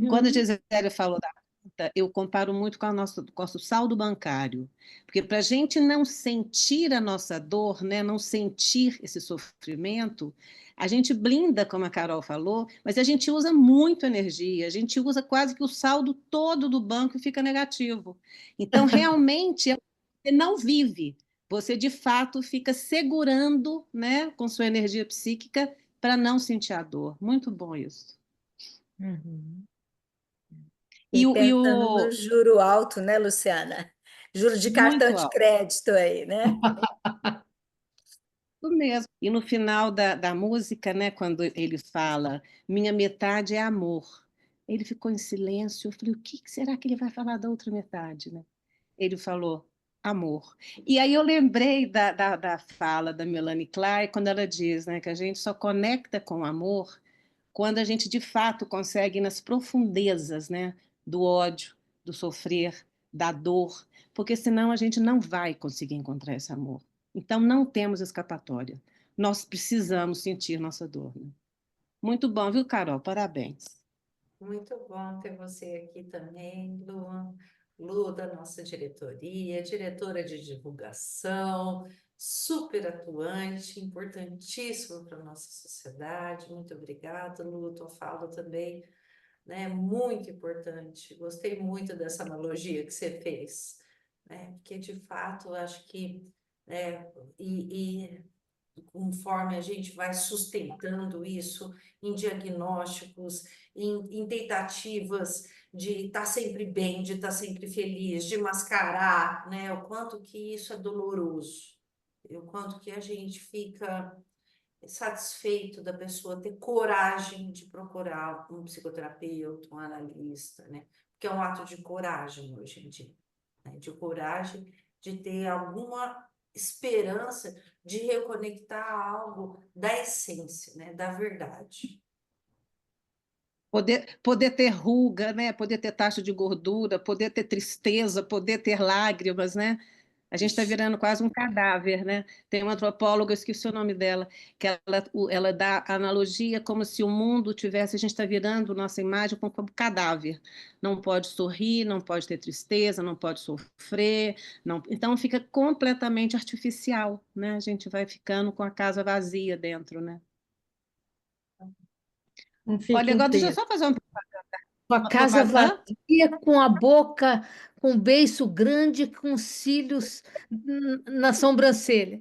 Quando a Uhum. Gisele falou da conta, eu comparo muito com com o nosso saldo bancário, porque para a gente não sentir a nossa dor, né, não sentir esse sofrimento, a gente blinda, como a Carol falou, mas a gente usa muito energia, a gente usa quase que o saldo todo do banco fica negativo. Então, realmente, você não vive, você de fato fica segurando, né, com sua energia psíquica para não sentir a dor. Muito bom isso. Uhum. E E o, e pensando no o juro alto, né, Luciana? Juro de cartão muito de alto. crédito aí, né? Isso mesmo. E no final da música, né, quando ele fala, minha metade é amor. Ele ficou em silêncio. Eu falei, o que será que ele vai falar da outra metade, né? Ele falou, amor. E aí eu lembrei da fala da Melanie Klein, quando ela diz, né, que a gente só conecta com o amor quando a gente de fato consegue ir nas profundezas, né, do ódio, do sofrer, da dor, porque senão a gente não vai conseguir encontrar esse amor. Então não temos escapatória. Nós precisamos sentir nossa dor. Né? Muito bom, viu, Carol? Parabéns. Muito bom ter você aqui também, Lu. Lu, da nossa diretoria, diretora de divulgação, super atuante, importantíssimo para a nossa sociedade. Muito obrigada, Lu. Tua fala também, né, muito importante. Gostei muito dessa analogia que você fez, né, porque de fato eu acho que, né, e conforme a gente vai sustentando isso em diagnósticos, em tentativas de estar sempre bem, de estar sempre feliz, de mascarar, né? O quanto que isso é doloroso, e o quanto que a gente fica satisfeito da pessoa ter coragem de procurar um psicoterapeuta, um analista, né? Porque é um ato de coragem hoje em dia, né? De coragem de ter alguma esperança de reconectar algo da essência, né? Da verdade. Poder ter ruga, né? Poder ter taxa de gordura, poder ter tristeza, poder ter lágrimas, né? A gente está Isso. virando quase um cadáver, né? Tem uma antropóloga, eu esqueci o nome dela, que ela dá a analogia como se o mundo tivesse, a gente está virando nossa imagem como cadáver. Não pode sorrir, não pode ter tristeza, não pode sofrer, não, então fica completamente artificial, né? A gente vai ficando com a casa vazia dentro, né? Não Olha, fica agora deixa eu inteiro. só fazer Com a uma casa propaganda. vazia, com a boca, com o beiço grande, com os cílios na sobrancelha.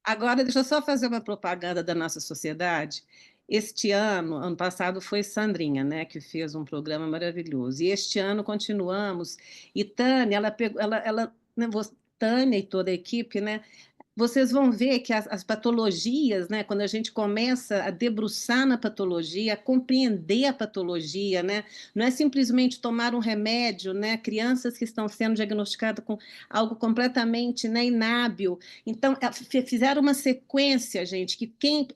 Agora, deixa eu só fazer uma propaganda da nossa sociedade. Este ano passado foi Sandrinha, né, que fez um programa maravilhoso. E este ano continuamos. E Tânia, ela pegou, né, Tânia e toda a equipe, né, vocês vão ver que as patologias, né, quando a gente começa a debruçar na patologia, a compreender a patologia, né, não é simplesmente tomar um remédio, né, crianças que estão sendo diagnosticadas com algo completamente, né, inábil. Então, fizeram uma sequência, gente, que quem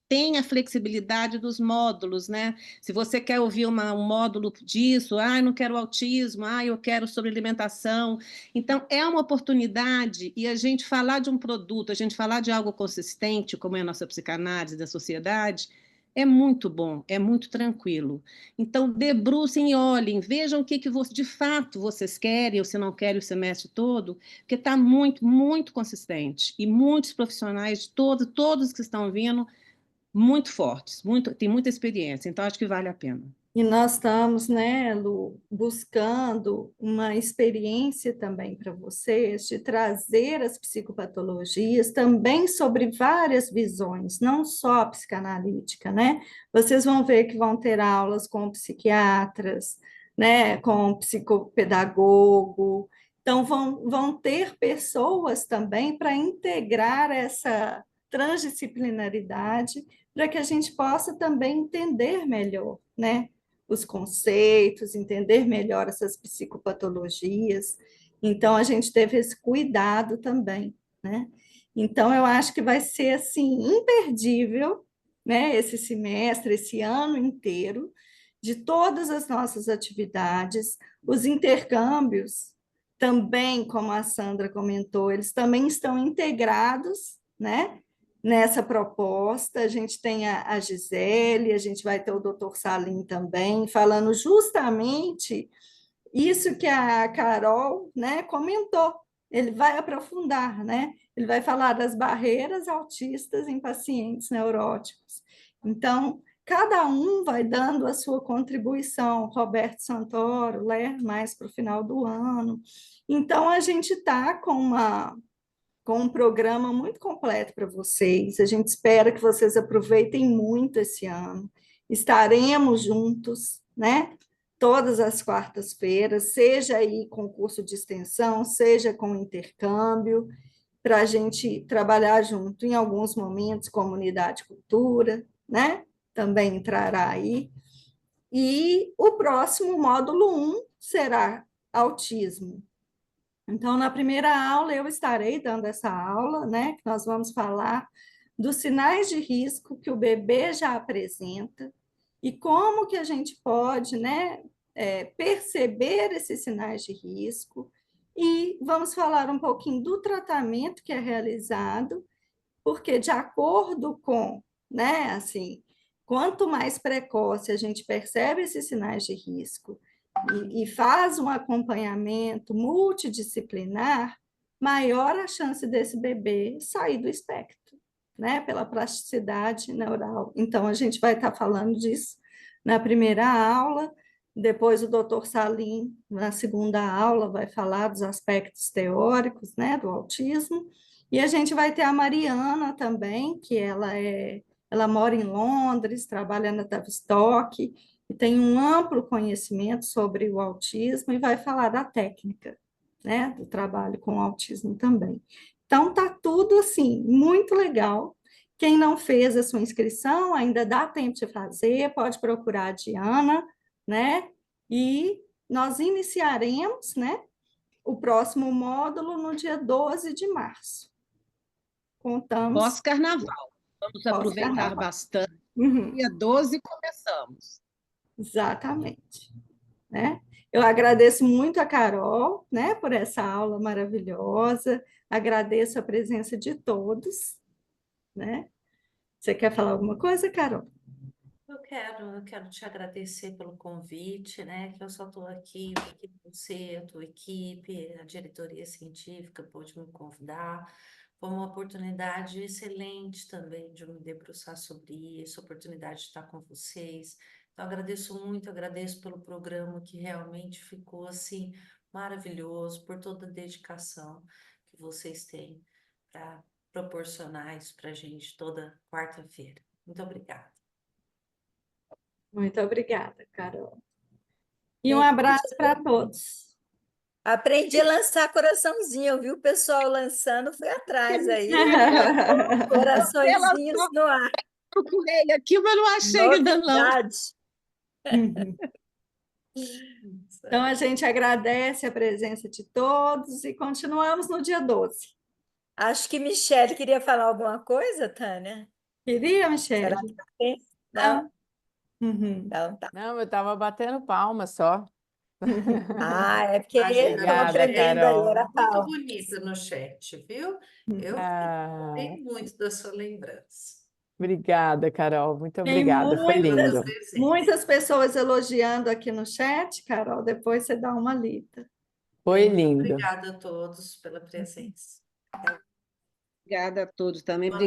tem a flexibilidade dos módulos, né? Se você quer ouvir um módulo disso, não quero autismo, eu quero sobre alimentação. Então, é uma oportunidade, e a gente falar de um produto, a gente falar de algo consistente, como é a nossa psicanálise da sociedade, é muito bom, é muito tranquilo. Então, debrucem e olhem, vejam o que de fato vocês querem, ou se não querem o semestre todo, porque está muito, muito consistente. E muitos profissionais, todos que estão vindo, muito fortes, tem muita experiência, então acho que vale a pena. E nós estamos, né, Lu, buscando uma experiência também para vocês de trazer as psicopatologias também sobre várias visões, não só a psicanalítica, né? Vocês vão ver que vão ter aulas com psiquiatras, né, com psicopedagogo. Então, vão ter pessoas também para integrar essa transdisciplinaridade para que a gente possa também entender melhor, né? Os conceitos, entender melhor essas psicopatologias. Então, a gente teve esse cuidado também, né? Então, eu acho que vai ser, assim, imperdível, né, esse semestre, esse ano inteiro, de todas as nossas atividades, os intercâmbios também, como a Sandra comentou, eles também estão integrados, né, nessa proposta. A gente tem a Gisele, a gente vai ter o doutor Salim também, falando justamente isso que a Carol, né, comentou. Ele vai aprofundar, né? Ele vai falar das barreiras autistas em pacientes neuróticos. Então, cada um vai dando a sua contribuição. Roberto Santoro, ler mais para o final do ano. Então, a gente está com um programa muito completo para vocês. A gente espera que vocês aproveitem muito esse ano. Estaremos juntos, né? Todas as quartas-feiras, seja aí com curso de extensão, seja com intercâmbio, para a gente trabalhar junto em alguns momentos, comunidade e cultura, né? Também entrará aí. E o próximo módulo 1 será autismo. Então, na primeira aula, eu estarei dando essa aula, né? Que nós vamos falar dos sinais de risco que o bebê já apresenta e como que a gente pode, né, perceber esses sinais de risco. E vamos falar um pouquinho do tratamento que é realizado, porque de acordo com, né, assim, quanto mais precoce a gente percebe esses sinais de risco e faz um acompanhamento multidisciplinar, maior a chance desse bebê sair do espectro, né, pela plasticidade neural. Então, a gente vai estar falando disso na primeira aula, depois o doutor Salim, na segunda aula, vai falar dos aspectos teóricos, né, do autismo, E a gente vai ter a Mariana também, que ela mora em Londres, trabalha na Tavistock, e tem um amplo conhecimento sobre o autismo e vai falar da técnica, né, do trabalho com autismo também. Então, tá tudo assim, muito legal. Quem não fez a sua inscrição, ainda dá tempo de fazer, pode procurar a Diana, né? E nós iniciaremos, né, o próximo módulo no dia 12 de março. Contamos Pós-carnaval. Vamos aproveitar pós-carnaval. bastante. Uhum, Dia 12 começamos. exatamente, né? Eu agradeço muito a Carol, né, por essa aula maravilhosa. Agradeço a presença de todos, né? Você quer falar alguma coisa, Carol? Eu quero te agradecer pelo convite, né? Que eu só estou aqui porque você, a tua equipe, a diretoria científica pôde me convidar. Foi uma oportunidade excelente também de eu me debruçar sobre isso, oportunidade de estar com vocês. Então, agradeço muito, agradeço pelo programa que realmente ficou assim maravilhoso, por toda a dedicação que vocês têm para proporcionar isso para a gente toda quarta-feira. Muito obrigada. Muito obrigada, Carol. E um abraço para todos. Aprendi a lançar coraçãozinho, eu vi o pessoal lançando, fui atrás aí, coraçõezinhos no ar. Procurei aqui, mas não achei ainda não. Novidade. Então, a gente agradece a presença de todos e continuamos no dia 12. Acho que Michele queria falar alguma coisa, Tânia? Queria, Será Michele? que tem? Não? Uhum. Então tá. Não, eu estava batendo palma só. Ah, é porque Imagina, estava Obrigada, aprendendo aí, Carol. era muito tal. bonito no chat, viu? Eu Ah, gostei muito da sua lembrança. obrigada, Carol. Muito Tem obrigada. Foi Pela lindo. presença. muitas pessoas elogiando aqui no chat, Carol. Depois você dá uma lida. Foi Muito lindo. obrigada a todos pela presença. Obrigada a todos também. Boa